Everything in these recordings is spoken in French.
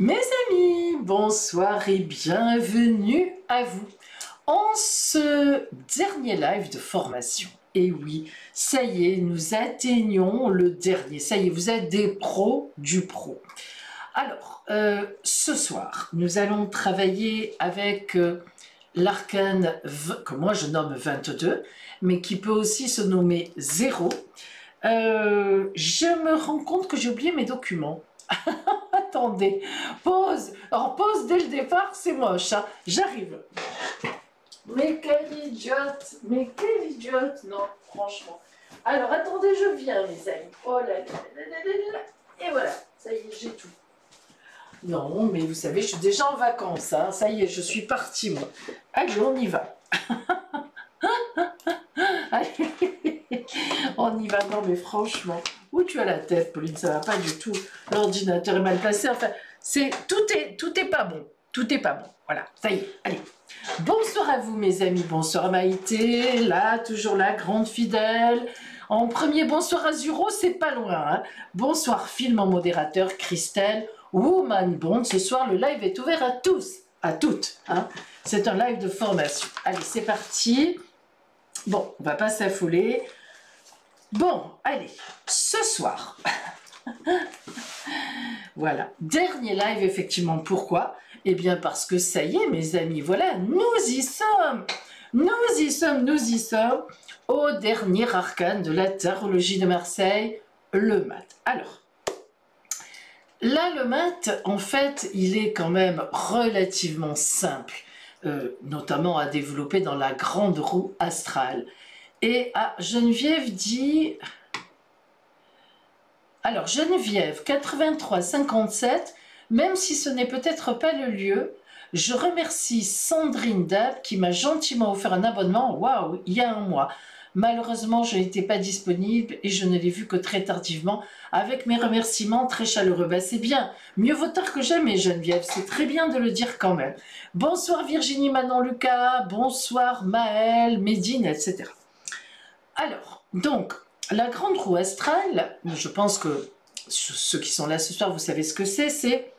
Mes amis, bonsoir et bienvenue à vous en ce dernier live de formation. Et oui, ça y est, nous atteignons le dernier. Ça y est, vous êtes des pros du pro. Alors, ce soir, nous allons travailler avec l'arcane que moi je nomme 22, mais qui peut aussi se nommer 0. Je me rends compte que j'ai oublié mes documents. Attendez, pause. Alors pause dès le départ, c'est moche, hein. J'arrive. Mais quelle idiote, non, franchement. Alors attendez, je viens, mes amis. Oh là là là là là là. Et voilà, ça y est, j'ai tout. Non, mais vous savez, je suis déjà en vacances, hein. Ça y est, je suis partie, moi. Allez, on y va. Allez, on y va. Non, mais franchement, où tu as la tête, Pauline? Ça va pas du tout. L'ordinateur est mal placé. Enfin, tout est pas bon. Tout est pas bon. Voilà, ça y est. Allez. Bonsoir à vous, mes amis. Bonsoir à Maïté. Là, toujours la grande fidèle. En premier, bonsoir à Zuro, c'est pas loin. Hein. Bonsoir, film en modérateur, Christelle, Woman Bond. Ce soir, le live est ouvert à tous, à toutes. Hein. C'est un live de formation. Allez, c'est parti. Bon, on va pas s'affoler. Bon, allez, ce soir, voilà, dernier live effectivement, pourquoi? Eh bien parce que ça y est mes amis, voilà, nous y sommes, au dernier arcane de la tarologie de Marseille, le mat. Alors, là le mat, en fait, il est quand même relativement simple, notamment à développer dans la grande roue astrale. Et Geneviève dit... Alors, Geneviève, 8357, même si ce n'est peut-être pas le lieu, je remercie Sandrine Dab qui m'a gentiment offert un abonnement, waouh, il y a un mois. Malheureusement, je n'étais pas disponible et je ne l'ai vu que très tardivement, avec mes remerciements très chaleureux. Ben, c'est bien, mieux vaut tard que jamais, Geneviève, c'est très bien de le dire quand même. Bonsoir Virginie, Manon, Lucas, bonsoir Maëlle, Médine, etc. Alors, donc, la grande roue astrale, je pense que ceux qui sont là ce soir, vous savez ce que c'est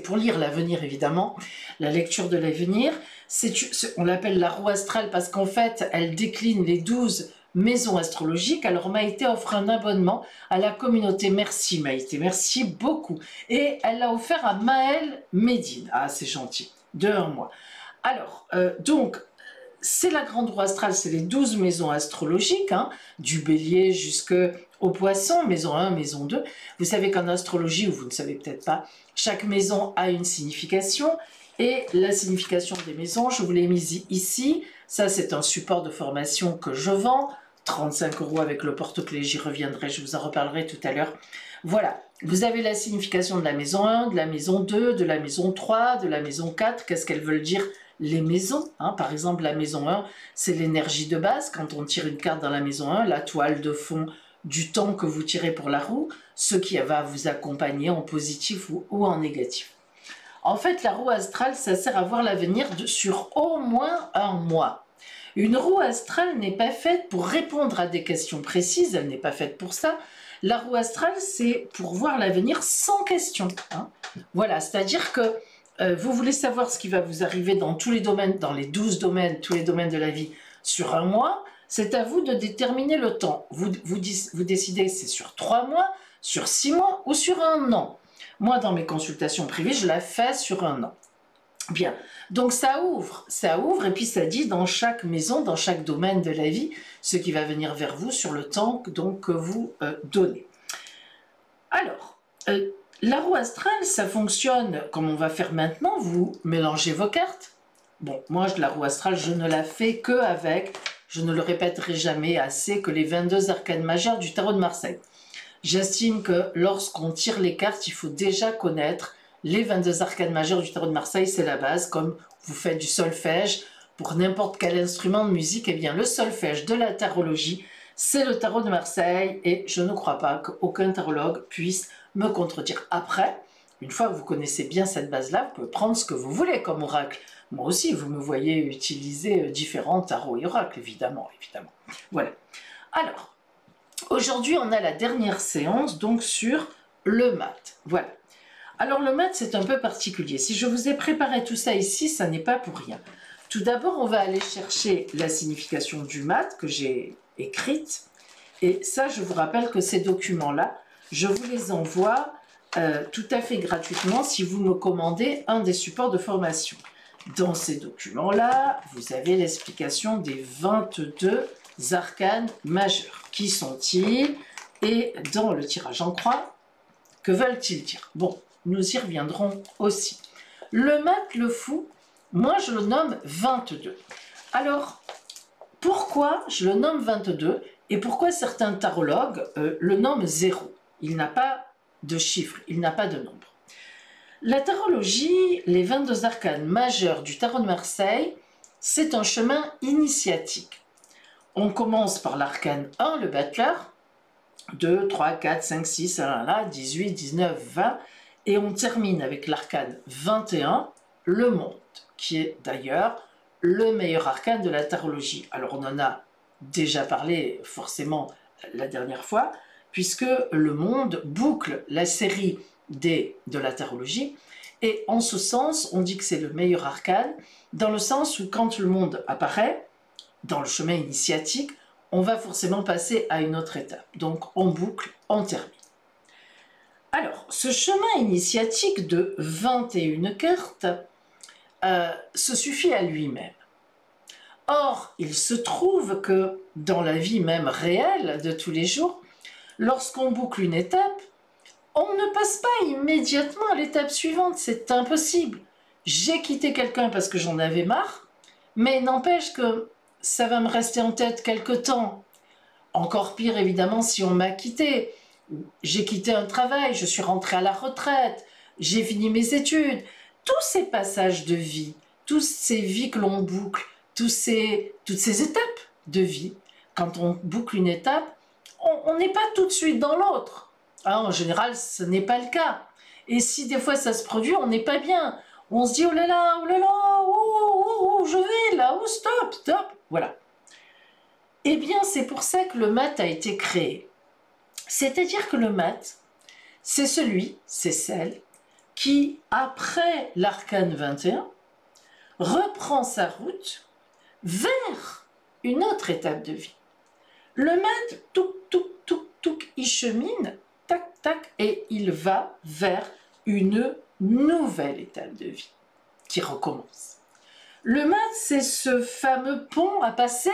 pour lire l'avenir évidemment, la lecture de l'avenir, on l'appelle la roue astrale parce qu'en fait, elle décline les 12 maisons astrologiques. Alors Maïté offre un abonnement à la communauté, merci Maïté, merci beaucoup. Et elle l'a offert à Maëlle Médine, ah c'est gentil, de 1 mois. Alors, donc, c'est la grande roue astrale, c'est les 12 maisons astrologiques, hein, du bélier jusqu'au poisson, maison 1, maison 2. Vous savez qu'en astrologie, ou vous ne savez peut-être pas, chaque maison a une signification, et la signification des maisons, je vous l'ai mise ici. Ça, c'est un support de formation que je vends, 35 € avec le porte-clés, j'y reviendrai, je vous en reparlerai tout à l'heure. Voilà, vous avez la signification de la maison 1, de la maison 2, de la maison 3, de la maison 4, qu'est-ce qu'elles veulent dire les maisons, hein. Par exemple la maison 1, c'est l'énergie de base, quand on tire une carte dans la maison 1, la toile de fond du temps que vous tirez pour la roue, ce qui va vous accompagner en positif ou en négatif. En fait, la roue astrale, ça sert à voir l'avenir sur au moins 1 mois. Une roue astrale n'est pas faite pour répondre à des questions précises, elle n'est pas faite pour ça. La roue astrale, c'est pour voir l'avenir sans question. Hein. Voilà, c'est-à-dire que vous voulez savoir ce qui va vous arriver dans tous les domaines, dans les 12 domaines, tous les domaines de la vie, sur 1 mois, c'est à vous de déterminer le temps. Vous décidez c'est sur 3 mois, sur 6 mois ou sur 1 an. Moi, dans mes consultations privées, je la fais sur 1 an. Bien, donc ça ouvre, et puis ça dit dans chaque maison, dans chaque domaine de la vie, ce qui va venir vers vous sur le temps donc, que vous donnez. Alors, la roue astrale, ça fonctionne comme on va faire maintenant, vous mélangez vos cartes. Bon, moi, la roue astrale, je ne la fais que avec, je ne le répéterai jamais assez, que les 22 arcanes majeures du tarot de Marseille. J'estime que lorsqu'on tire les cartes, il faut déjà connaître les 22 arcanes majeures du tarot de Marseille, c'est la base, comme vous faites du solfège pour n'importe quel instrument de musique, eh bien le solfège de la tarologie, c'est le tarot de Marseille, et je ne crois pas qu'aucun tarologue puisse me contredire. Après, une fois que vous connaissez bien cette base-là, vous pouvez prendre ce que vous voulez comme oracle. Moi aussi, vous me voyez utiliser différents tarots et oracles, évidemment. Voilà. Alors, aujourd'hui, on a la dernière séance, donc sur le mat. Voilà. Alors le maths, c'est un peu particulier. Si je vous ai préparé tout ça ici, ça n'est pas pour rien. Tout d'abord, on va aller chercher la signification du maths que j'ai écrite. Et ça, je vous rappelle que ces documents-là, je vous les envoie tout à fait gratuitement si vous me commandez un des supports de formation. Dans ces documents-là, vous avez l'explication des 22 arcanes majeurs. Qui sont-ils? Et dans le tirage en croix, que veulent-ils dire? Bon, nous y reviendrons aussi. Le maths, le fou, moi je le nomme 22. Alors, pourquoi je le nomme 22 et pourquoi certains tarologues le nomment 0? Il n'a pas de chiffre, il n'a pas de nombre. La tarologie, les 22 arcanes majeurs du tarot de Marseille, c'est un chemin initiatique. On commence par l'arcane 1, le battleur, 2, 3, 4, 5, 6, 18, 19, 20, et on termine avec l'arcane 21, le monde, qui est d'ailleurs le meilleur arcane de la tarologie. Alors on en a déjà parlé forcément la dernière fois, puisque le monde boucle la série de la tarologie, et en ce sens, on dit que c'est le meilleur arcane, dans le sens où quand le monde apparaît, dans le chemin initiatique, on va forcément passer à une autre étape. Donc on boucle, on termine. Alors, ce chemin initiatique de 21 cartes se suffit à lui-même. Or, il se trouve que dans la vie même réelle de tous les jours, lorsqu'on boucle une étape, on ne passe pas immédiatement à l'étape suivante, c'est impossible. J'ai quitté quelqu'un parce que j'en avais marre, mais n'empêche que ça va me rester en tête quelque temps. Encore pire évidemment si on m'a quitté. J'ai quitté un travail, je suis rentrée à la retraite, j'ai fini mes études. Tous ces passages de vie, toutes ces vies que l'on boucle, toutes ces étapes de vie, quand on boucle une étape, on n'est pas tout de suite dans l'autre. En général, ce n'est pas le cas. Et si des fois ça se produit, on n'est pas bien. On se dit, oh là, oh, je vais là, oh, stop, stop. Voilà. Eh bien, c'est pour ça que le maths a été créé. C'est-à-dire que le maths, c'est celle qui, après l'arcane 21, reprend sa route vers une autre étape de vie. Le maths, il chemine, tac, tac, et il va vers une nouvelle étape de vie qui recommence. Le maths, c'est ce fameux pont à passer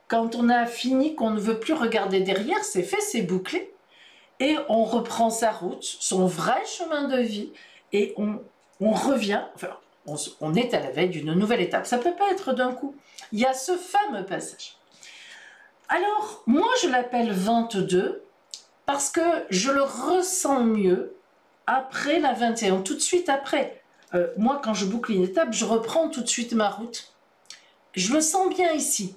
quand on a fini, qu'on ne veut plus regarder derrière, c'est fait, c'est bouclé, et on reprend sa route, son vrai chemin de vie, et on revient, enfin, on est à la veille d'une nouvelle étape. Ça ne peut pas être d'un coup. Il y a ce fameux passage. Alors, moi, je l'appelle 22 parce que je le ressens mieux après la 21, tout de suite après. Moi, quand je boucle une étape, je reprends tout de suite ma route. Je le sens bien ici.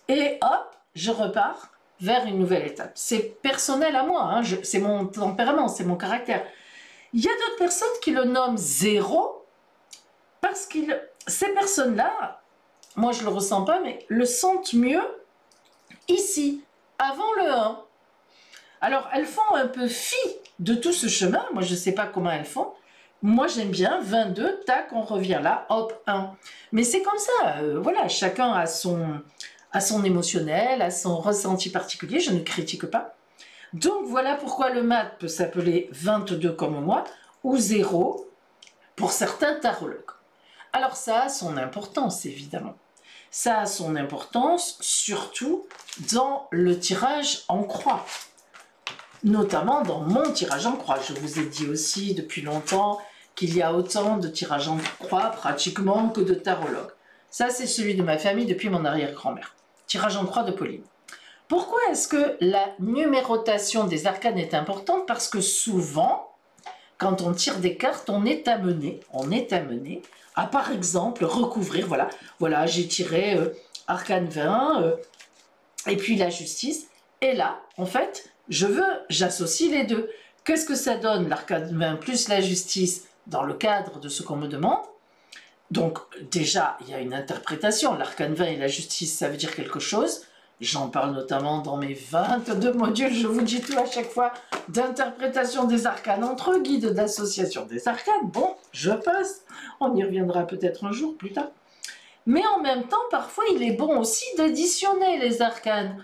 Et hop, je repars vers une nouvelle étape. C'est personnel à moi, hein, c'est mon tempérament, c'est mon caractère. Il y a d'autres personnes qui le nomment 0 parce que ces personnes-là, moi je ne le ressens pas, mais le sentent mieux ici, avant le 1. Alors, elles font un peu fi de tout ce chemin. Moi, je ne sais pas comment elles font. Moi, j'aime bien 22, tac, on revient là, hop, 1. Mais c'est comme ça, voilà, chacun a son émotionnel, a son ressenti particulier, je ne critique pas. Donc, voilà pourquoi le maths peut s'appeler 22 comme moi, ou 0 pour certains tarologues. Alors, ça a son importance, évidemment. Ça a son importance, surtout dans le tirage en croix. Notamment dans mon tirage en croix. Je vous ai dit aussi depuis longtemps qu'il y a autant de tirages en croix pratiquement que de tarologues. Ça, c'est celui de ma famille depuis mon arrière-grand-mère. Tirage en croix de Pauline. Pourquoi est-ce que la numérotation des arcanes est importante? Parce que souvent, quand on tire des cartes, on est amené à, par exemple, recouvrir, voilà, j'ai tiré arcane 20, et puis la justice, et là, en fait, j'associe les deux. Qu'est-ce que ça donne, l'arcane 20 plus la justice, dans le cadre de ce qu'on me demande? Donc, déjà, il y a une interprétation, l'arcane 20 et la justice, ça veut dire quelque chose. J'en parle notamment dans mes 22 modules, je vous dis tout à chaque fois, d'interprétation des arcanes entre guides d'association des arcanes. Bon, je passe, on y reviendra peut-être un jour plus tard. Mais en même temps, parfois, il est bon aussi d'additionner les arcanes.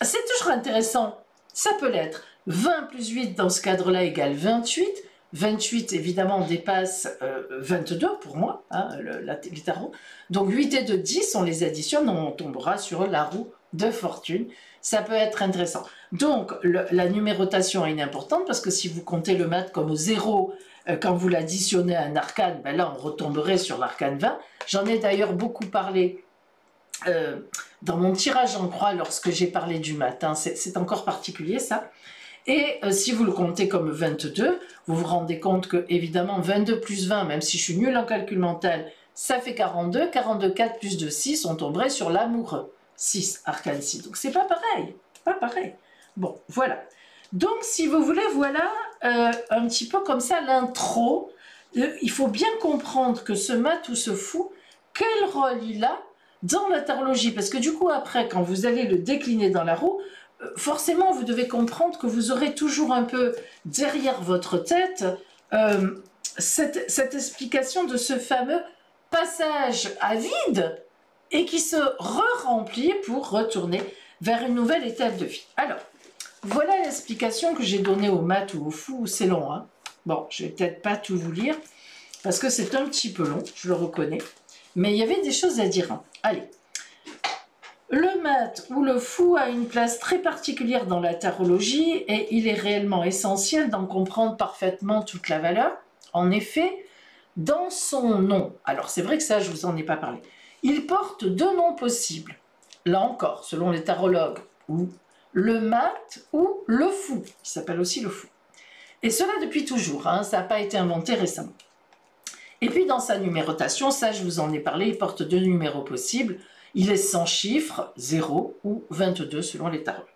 C'est toujours intéressant, ça peut l'être. 20 plus 8 dans ce cadre-là égale 28. 28 évidemment dépasse 22 pour moi, hein, les tarots. Donc 8 et 2, 10, on les additionne, on tombera sur la roue de fortune. Ça peut être intéressant. Donc la numérotation est importante parce que si vous comptez le mat comme 0, quand vous l'additionnez à un arcane, ben là on retomberait sur l'arcane 20. J'en ai d'ailleurs beaucoup parlé dans mon tirage en croix lorsque j'ai parlé du mat. Hein. C'est encore particulier ça. Et si vous le comptez comme 22, vous vous rendez compte que, évidemment, 22 plus 20, même si je suis nulle en calcul mental, ça fait 42. 42, 4 plus 2, 6, on tomberait sur l'amoureux. 6, arcane 6. Donc c'est pas pareil. Pas pareil. Bon, voilà. Donc, si vous voulez, voilà un petit peu comme ça l'intro. Il faut bien comprendre que ce mat ou ce fou, quel rôle il a dans la tarologie. Parce que du coup, après, quand vous allez le décliner dans la roue, forcément, vous devez comprendre que vous aurez toujours un peu derrière votre tête cette explication de ce fameux passage à vide et qui se re-remplit pour retourner vers une nouvelle étape de vie. Alors, voilà l'explication que j'ai donnée au mat ou au fou. C'est long, hein. Bon, je vais peut-être pas tout vous lire parce que c'est un petit peu long, je le reconnais. Mais il y avait des choses à dire. Hein. Allez. Le mat ou le fou a une place très particulière dans la tarologie et il est réellement essentiel d'en comprendre parfaitement toute la valeur. En effet, dans son nom, alors c'est vrai que ça je vous en ai pas parlé, il porte 2 noms possibles. Là encore, selon les tarologues, ou le mat ou le fou, qui s'appelle aussi le fou. Et cela depuis toujours, hein, ça n'a pas été inventé récemment. Et puis dans sa numérotation, ça je vous en ai parlé, il porte 2 numéros possibles. Il est sans chiffres, 0 ou 22 selon les tarologues.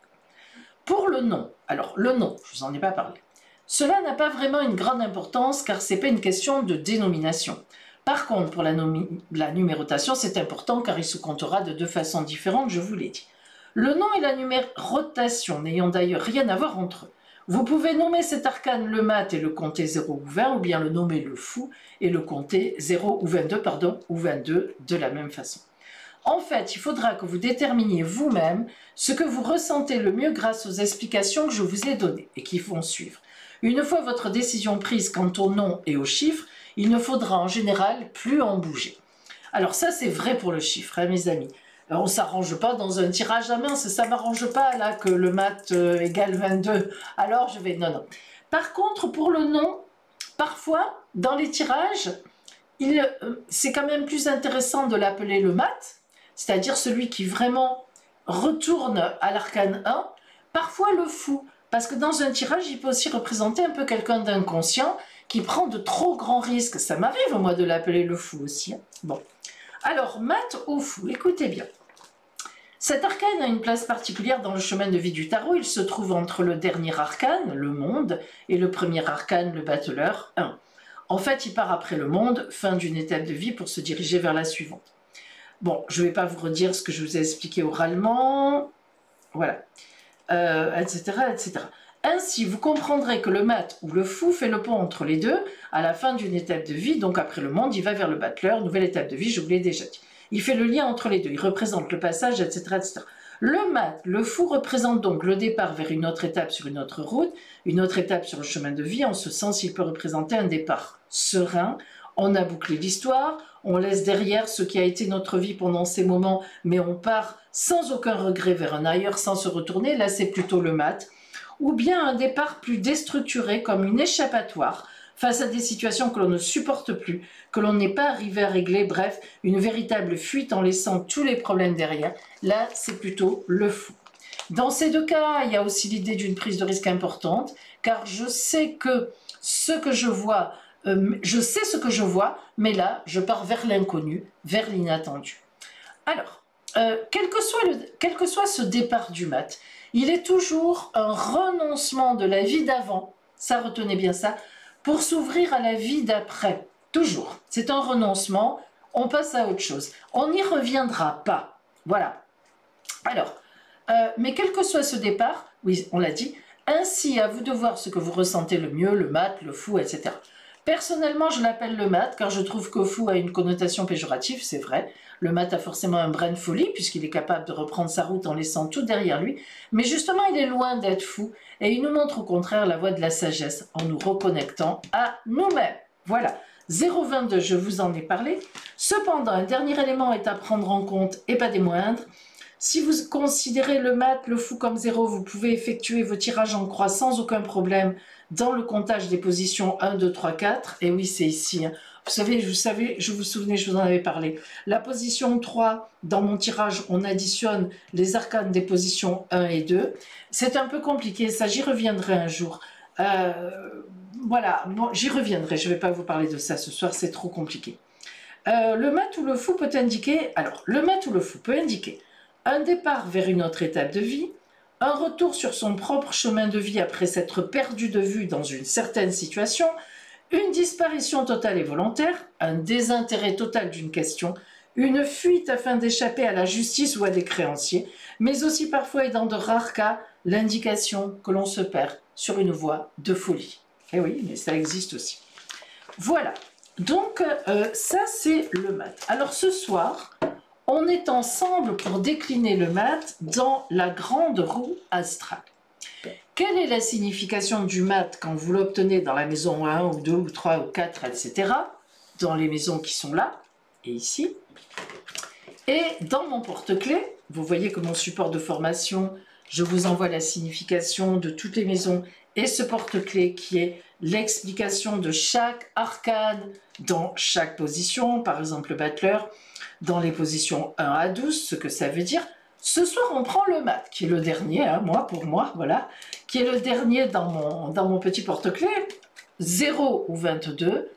Pour le nom, alors le nom, je vous en ai pas parlé. Cela n'a pas vraiment une grande importance car ce n'est pas une question de dénomination. Par contre, pour la numérotation, c'est important car il se comptera de 2 façons différentes, je vous l'ai dit. Le nom et la numérotation n'ayant d'ailleurs rien à voir entre eux. Vous pouvez nommer cet arcane le mat et le compter 0 ou 20, ou bien le nommer le fou et le compter 0 ou 22, pardon, ou 22 de la même façon. En fait, il faudra que vous déterminiez vous-même ce que vous ressentez le mieux grâce aux explications que je vous ai données et qui vont suivre. Une fois votre décision prise quant au nom et aux chiffres, il ne faudra en général plus en bouger. Alors ça, c'est vrai pour le chiffre, hein, mes amis. On ne s'arrange pas dans un tirage à main, ça ne m'arrange pas là que le mat égale 22. Alors je vais... Non. Par contre, pour le nom, parfois, dans les tirages, c'est quand même plus intéressant de l'appeler le mat, c'est-à-dire celui qui vraiment retourne à l'arcane 1, parfois le fou, parce que dans un tirage, il peut aussi représenter un peu quelqu'un d'inconscient qui prend de trop grands risques. Ça m'arrive, moi, de l'appeler le fou aussi. Hein. Bon. Alors, mat ou fou, écoutez bien. Cet arcane a une place particulière dans le chemin de vie du tarot. Il se trouve entre le dernier arcane, le monde, et le premier arcane, le battleur 1. En fait, il part après le monde, fin d'une étape de vie, pour se diriger vers la suivante. Bon, je ne vais pas vous redire ce que je vous ai expliqué oralement, voilà, etc., etc. Ainsi, vous comprendrez que le mat ou le fou fait le pont entre les deux à la fin d'une étape de vie, donc après le monde, il va vers le battleur, nouvelle étape de vie, je vous l'ai déjà dit. Il fait le lien entre les deux, il représente le passage, etc., etc. Le mat, le fou représente donc le départ vers une autre étape sur une autre route, une autre étape sur le chemin de vie. En ce sens, il peut représenter un départ serein. On a bouclé l'histoire, on laisse derrière ce qui a été notre vie pendant ces moments, mais on part sans aucun regret vers un ailleurs, sans se retourner. Là, c'est plutôt le mat. Ou bien un départ plus déstructuré, comme une échappatoire, face à des situations que l'on ne supporte plus, que l'on n'est pas arrivé à régler, bref, une véritable fuite en laissant tous les problèmes derrière. Là, c'est plutôt le fou. Dans ces 2 cas, il y a aussi l'idée d'une prise de risque importante, car je sais que ce que je vois, mais là, je pars vers l'inconnu, vers l'inattendu. Alors, quel que soit ce départ du mat, il est toujours un renoncement de la vie d'avant, ça retenez bien ça, pour s'ouvrir à la vie d'après. Toujours. C'est un renoncement, on passe à autre chose. On n'y reviendra pas. Voilà. Alors, Mais quel que soit ce départ, oui, on l'a dit, ainsi à vous de voir ce que vous ressentez le mieux, le mat, le fou, etc. Personnellement, je l'appelle le mat, car je trouve que fou a une connotation péjorative, c'est vrai. Le mat a forcément un brin de folie, puisqu'il est capable de reprendre sa route en laissant tout derrière lui. Mais justement, il est loin d'être fou, et il nous montre au contraire la voie de la sagesse, en nous reconnectant à nous-mêmes. Voilà, 0,22, je vous en ai parlé. Cependant, un dernier élément est à prendre en compte, et pas des moindres. Si vous considérez le mat, le fou comme 0, vous pouvez effectuer vos tirages en croix sans aucun problème dans le comptage des positions 1, 2, 3, 4. Et oui, c'est ici. Hein. Vous savez, je vous souvenez, je vous en avais parlé. La position 3, dans mon tirage, on additionne les arcanes des positions 1 et 2. C'est un peu compliqué, ça, j'y reviendrai un jour. Voilà, bon, j'y reviendrai, je ne vais pas vous parler de ça ce soir, c'est trop compliqué. Le mat ou le fou peut indiquer... Alors, le mat ou le fou peut indiquer un départ vers une autre étape de vie, un retour sur son propre chemin de vie après s'être perdu de vue dans une certaine situation, une disparition totale et volontaire, un désintérêt total d'une question, une fuite afin d'échapper à la justice ou à des créanciers, mais aussi parfois et dans de rares cas, l'indication que l'on se perd sur une voie de folie. Eh oui, mais ça existe aussi. Voilà, donc ça c'est le mat. Alors ce soir, on est ensemble pour décliner le mat dans la grande roue astrale. Quelle est la signification du mat quand vous l'obtenez dans la maison 1 ou 2 ou 3 ou 4, etc. Dans les maisons qui sont là et ici. Et dans mon porte-clés, vous voyez que mon support de formation, je vous envoie la signification de toutes les maisons et ce porte-clés qui est l'explication de chaque arcane dans chaque position, par exemple le battleur, dans les positions 1 à 12, ce que ça veut dire. Ce soir, on prend le mat, qui est le dernier, hein, pour moi, voilà, qui est le dernier dans mon petit porte-clés, 0 ou 22,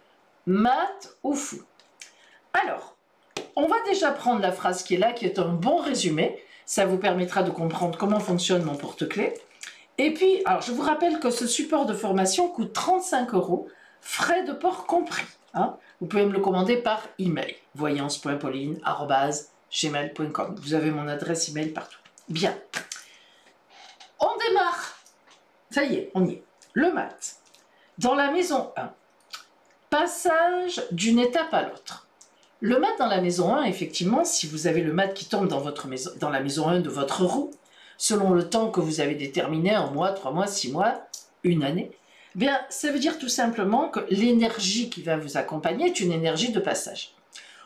mat ou fou. Alors, on va déjà prendre la phrase qui est là, qui est un bon résumé, ça vous permettra de comprendre comment fonctionne mon porte-clés. Et puis, alors je vous rappelle que ce support de formation coûte 35 €, frais de port compris. Hein. Vous pouvez me le commander par email, voyance.pauline@gmail.com. Vous avez mon adresse email partout. Bien. On démarre. Ça y est, on y est. Le mat. Dans la maison 1. Passage d'une étape à l'autre. Le mat dans la maison 1, effectivement, si vous avez le mat qui tombe dans la maison 1 de votre roue, selon le temps que vous avez déterminé, 1 mois, 3 mois, 6 mois, 1 année, bien, ça veut dire tout simplement que l'énergie qui va vous accompagner est une énergie de passage.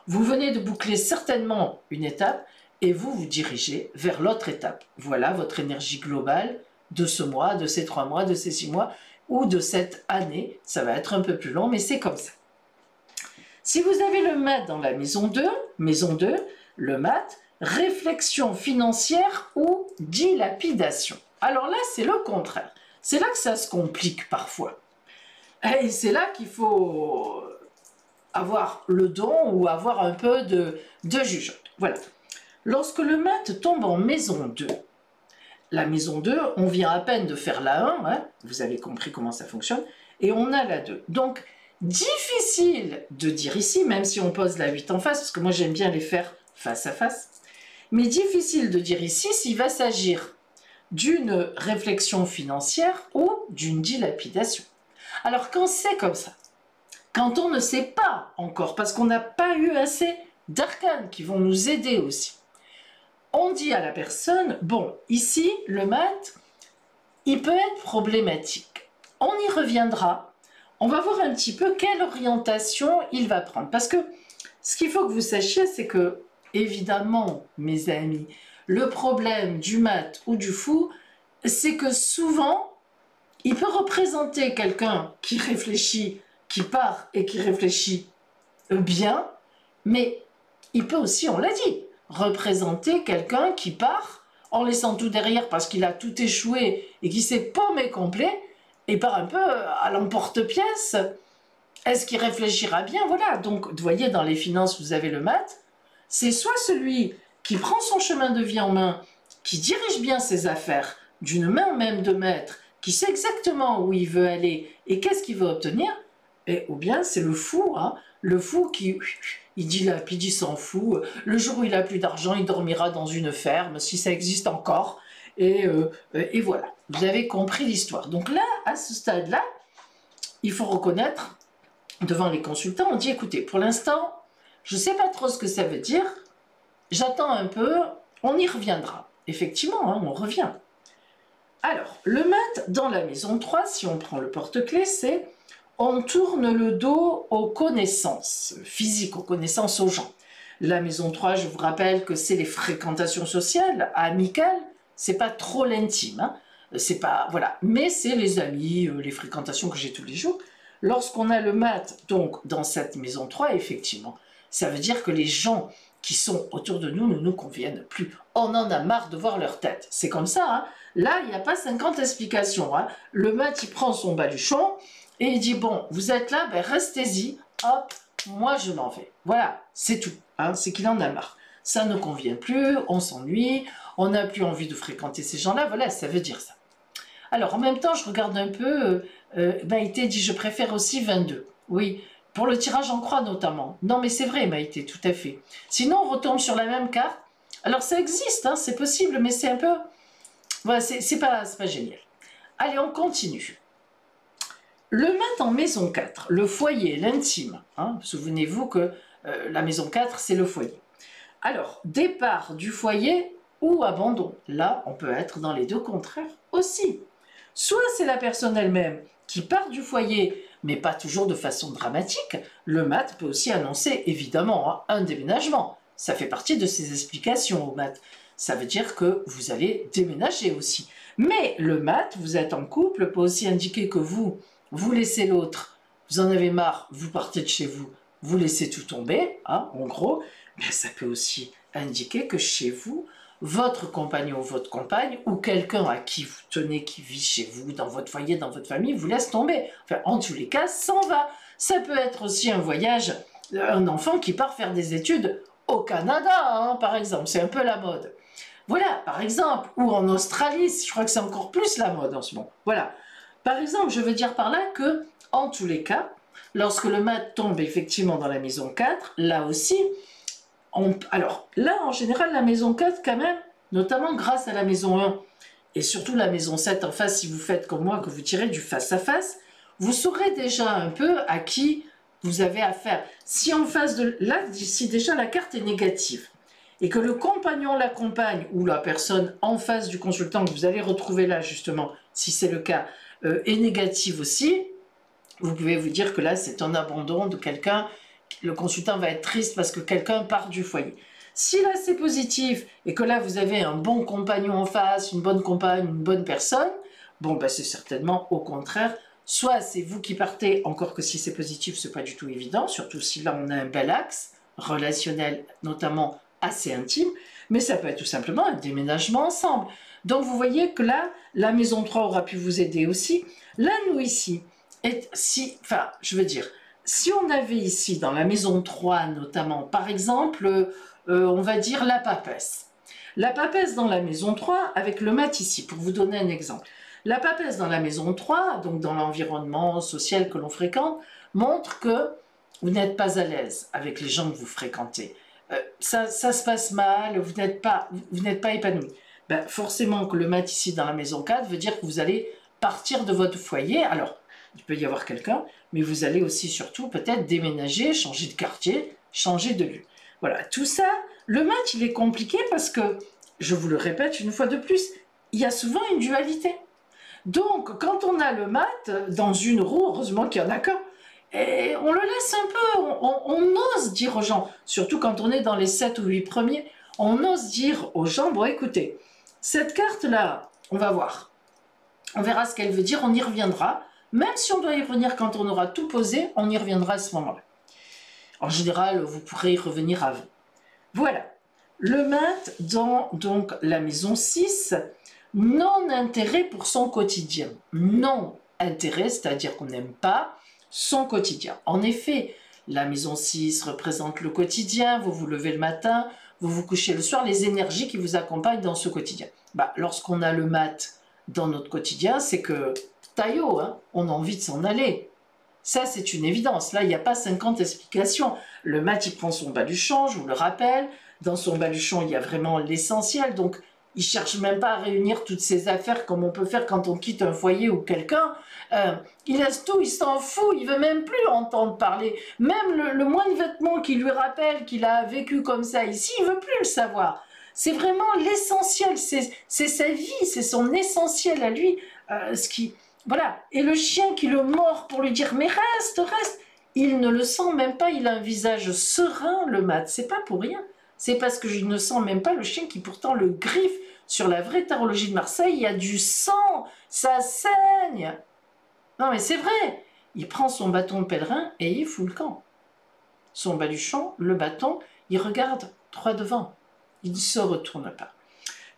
Vous venez de boucler certainement une étape et vous vous dirigez vers l'autre étape. Voilà votre énergie globale de ce mois, de ces 3 mois, de ces 6 mois ou de cette année. Ça va être un peu plus long, mais c'est comme ça. Si vous avez le mat dans la maison 2, le mat, réflexion financière ou dilapidation. Alors là, c'est le contraire. C'est là que ça se complique parfois. Et c'est là qu'il faut avoir le don ou avoir un peu de jugeote. Voilà. Lorsque le mat tombe en maison 2, la maison 2, on vient à peine de faire la 1, hein, vous avez compris comment ça fonctionne, et on a la 2. Donc, difficile de dire ici, même si on pose la 8 en face, parce que moi j'aime bien les faire face à face, mais difficile de dire ici s'il va s'agir d'une réflexion financière ou d'une dilapidation. Alors quand c'est comme ça, quand on ne sait pas encore, parce qu'on n'a pas eu assez d'arcanes qui vont nous aider aussi, on dit à la personne, bon, ici, le mat, il peut être problématique. On y reviendra, on va voir un petit peu quelle orientation il va prendre. Parce que ce qu'il faut que vous sachiez, c'est que, évidemment, mes amis, le problème du mat ou du fou, c'est que souvent, il peut représenter quelqu'un qui réfléchit, qui part et qui réfléchit bien, mais il peut aussi, on l'a dit, représenter quelqu'un qui part en laissant tout derrière parce qu'il a tout échoué et qui s'est paumé complet et part un peu à l'emporte-pièce. Est-ce qu'il réfléchira bien? Voilà, donc vous voyez, dans les finances, vous avez le mat, c'est soit celui qui prend son chemin de vie en main, qui dirige bien ses affaires d'une main même de maître, qui sait exactement où il veut aller et qu'est-ce qu'il veut obtenir, ou bien c'est le fou, hein, le fou qui il dilapide, il s'en fout, le jour où il n'a plus d'argent, il dormira dans une ferme, si ça existe encore, et voilà, vous avez compris l'histoire. Donc là, à ce stade-là, il faut reconnaître, devant les consultants, on dit, écoutez, pour l'instant, je ne sais pas trop ce que ça veut dire, j'attends un peu, on y reviendra. Effectivement, hein, on revient. Alors, le mat dans la maison 3, si on prend le porte-clés, c'est on tourne le dos aux connaissances physiques, aux connaissances aux gens. La maison 3, je vous rappelle que c'est les fréquentations sociales, amicales, c'est pas trop l'intime, hein. C'est pas, voilà, mais c'est les amis, les fréquentations que j'ai tous les jours. Lorsqu'on a le mat, donc, dans cette maison 3, effectivement, ça veut dire que les gens qui sont autour de nous ne nous conviennent plus. On en a marre de voir leur tête. C'est comme ça, hein. Là, il n'y a pas 50 explications, hein. Le mat, il prend son baluchon et il dit, bon, vous êtes là, ben restez-y, hop, moi je m'en vais. Voilà, c'est tout, hein. C'est qu'il en a marre. Ça ne convient plus, on s'ennuie, on n'a plus envie de fréquenter ces gens-là, voilà, ça veut dire ça. Alors, en même temps, je regarde un peu, Maïté dit, je préfère aussi 22. Oui, pour le tirage en croix notamment. Non, mais c'est vrai, Maïté, tout à fait. Sinon, on retombe sur la même carte. Alors, ça existe, hein, c'est possible, mais c'est un peu... Voilà, c'est pas génial. Allez, on continue. Le mat en maison 4, le foyer, l'intime. Hein, souvenez-vous que la maison 4, c'est le foyer. Alors, départ du foyer ou abandon. Là, on peut être dans les deux contraires aussi. Soit c'est la personne elle-même qui part du foyer, mais pas toujours de façon dramatique. Le mat peut aussi annoncer, évidemment, hein, un déménagement. Ça fait partie de ses explications au mat. Ça veut dire que vous allez déménager aussi. Mais le mat, vous êtes en couple, peut aussi indiquer que vous laissez l'autre, vous en avez marre, vous partez de chez vous, vous laissez tout tomber, hein, en gros. Mais ça peut aussi indiquer que chez vous, votre compagnon ou votre compagne, ou quelqu'un à qui vous tenez, qui vit chez vous, dans votre foyer, dans votre famille, vous laisse tomber. Enfin, en tous les cas, s'en va. Ça peut être aussi un voyage, un enfant qui part faire des études au Canada, hein, par exemple. C'est un peu la mode. Voilà, par exemple, ou en Australie, je crois que c'est encore plus la mode en ce moment. Voilà. Par exemple, je veux dire par là que, en tous les cas, lorsque le mat tombe effectivement dans la maison 4, là aussi, alors là, en général, la maison 4, quand même, notamment grâce à la maison 1, et surtout la maison 7 en face, si vous faites comme moi, que vous tirez du face-à-face, vous saurez déjà un peu à qui vous avez affaire. Si en face de... Là, si déjà la carte est négative, et que le compagnon, la compagne, ou la personne en face du consultant que vous allez retrouver là, justement, si c'est le cas, est négative aussi, vous pouvez vous dire que là, c'est un abandon de quelqu'un. Le consultant va être triste parce que quelqu'un part du foyer. Si là c'est positif et que là vous avez un bon compagnon en face, une bonne compagne, une bonne personne, bon ben c'est certainement au contraire, soit c'est vous qui partez, encore que si c'est positif c'est pas du tout évident, surtout si là on a un bel axe relationnel notamment assez intime, mais ça peut être tout simplement un déménagement ensemble. Donc vous voyez que là, la maison 3 aura pu vous aider aussi. Là nous ici, je veux dire, si on avait ici, dans la maison 3 notamment, par exemple, on va dire la papesse. La papesse dans la maison 3, avec le mat ici, pour vous donner un exemple. La papesse dans la maison 3, donc dans l'environnement social que l'on fréquente, montre que vous n'êtes pas à l'aise avec les gens que vous fréquentez. Ça se passe mal, vous n'êtes pas épanoui. Ben, forcément que le mat ici dans la maison 4 veut dire que vous allez partir de votre foyer. Alors, il peut y avoir quelqu'un, mais vous allez aussi surtout peut-être déménager, changer de quartier, changer de lieu. Voilà, tout ça, le mat, il est compliqué parce que, je vous le répète une fois de plus, il y a souvent une dualité. Donc, quand on a le mat dans une roue, heureusement qu'il y en a qu'un, et on le laisse un peu, on ose dire aux gens, surtout quand on est dans les 7 ou 8 premiers, on ose dire aux gens, bon écoutez, cette carte-là, on va voir, on verra ce qu'elle veut dire, on y reviendra. Même si on doit y revenir quand on aura tout posé, on y reviendra à ce moment-là. En général, vous pourrez y revenir avant. Voilà. Le mat dans donc la maison 6, non-intérêt pour son quotidien. Non-intérêt, c'est-à-dire qu'on n'aime pas son quotidien. En effet, la maison 6 représente le quotidien, vous vous levez le matin, vous vous couchez le soir, les énergies qui vous accompagnent dans ce quotidien. Bah, lorsqu'on a le mat dans notre quotidien, c'est que taillot, hein, on a envie de s'en aller. Ça, c'est une évidence. Là, il n'y a pas 50 explications. Le mat, il prend son baluchon, je vous le rappelle. Dans son baluchon, il y a vraiment l'essentiel. Donc, Il cherche même pas à réunir toutes ses affaires comme on peut faire quand on quitte un foyer ou quelqu'un. Il laisse tout, il s'en fout, il veut même plus entendre parler. Même le moindre vêtement qui lui rappelle qu'il a vécu comme ça ici, il veut plus le savoir. C'est vraiment l'essentiel, c'est sa vie, c'est son essentiel à lui. Voilà. Et le chien qui le mord pour lui dire « mais reste, reste », il ne le sent même pas, il a un visage serein, le mat. C'est pas pour rien. C'est parce que je ne sens même pas le chien qui pourtant le griffe. Sur la vraie tarologie de Marseille, il y a du sang, ça saigne. Non mais c'est vrai. Il prend son bâton de pèlerin et il fout le camp. Son baluchon, le bâton, il regarde droit devant. Il ne se retourne pas.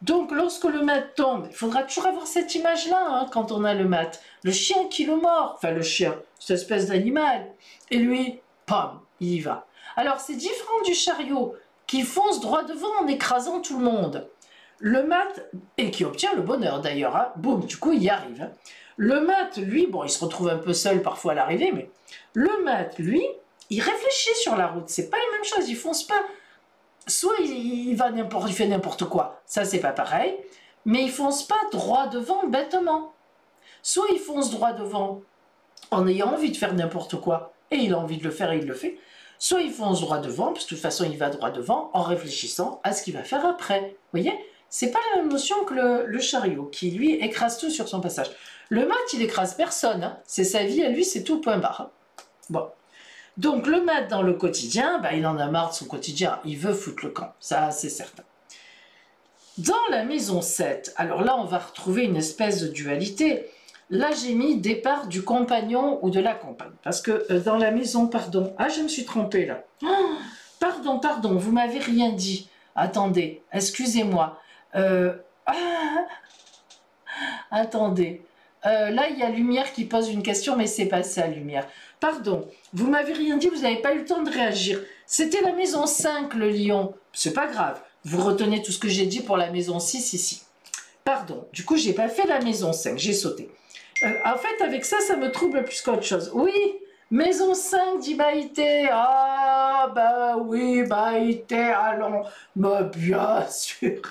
Donc lorsque le mat tombe, il faudra toujours avoir cette image-là hein, quand on a le mat. Le chien qui le mord, enfin le chien, cette espèce d'animal. Et lui, pam, il y va. Alors c'est différent du chariot qui fonce droit devant en écrasant tout le monde. Le mat, et qui obtient le bonheur d'ailleurs, hein, boum, du coup il y arrive. Hein. Le mat, lui, bon, il se retrouve un peu seul parfois à l'arrivée, mais le mat, lui, il réfléchit sur la route, c'est pas la même chose, il fonce pas. Soit il va n'importe, il fait n'importe quoi, ça c'est pas pareil, mais il fonce pas droit devant bêtement. Soit il fonce droit devant en ayant envie de faire n'importe quoi, et il a envie de le faire et il le fait, soit il fonce droit devant, parce que de toute façon il va droit devant, en réfléchissant à ce qu'il va faire après. Vous voyez, c'est pas la même notion que le chariot, qui lui écrase tout sur son passage. Le mat, il écrase personne, hein. C'est sa vie à lui, c'est tout, point barre. Hein. Bon. Donc le mat dans le quotidien, bah, il en a marre de son quotidien, il veut foutre le camp, ça c'est certain. Dans la maison 7, alors là on va retrouver une espèce de dualité. Là j'ai mis départ du compagnon ou de la compagne, parce que dans la maison, pardon, ah je me suis trompée là. Oh, pardon, vous m'avez rien dit. Attendez, excusez-moi. Attendez. Là, il y a Lumière qui pose une question, mais c'est pas ça, Lumière. Pardon, vous m'avez rien dit, vous n'avez pas eu le temps de réagir. C'était la maison 5, le lion. C'est pas grave. Vous retenez tout ce que j'ai dit pour la maison 6 ici. Pardon, du coup, j'ai pas fait la maison 5, j'ai sauté. En fait, avec ça, ça me trouble plus qu'autre chose. Oui, maison 5, dit Maïté. Ah, bah oui, Maïté, allons. Bah, bien sûr.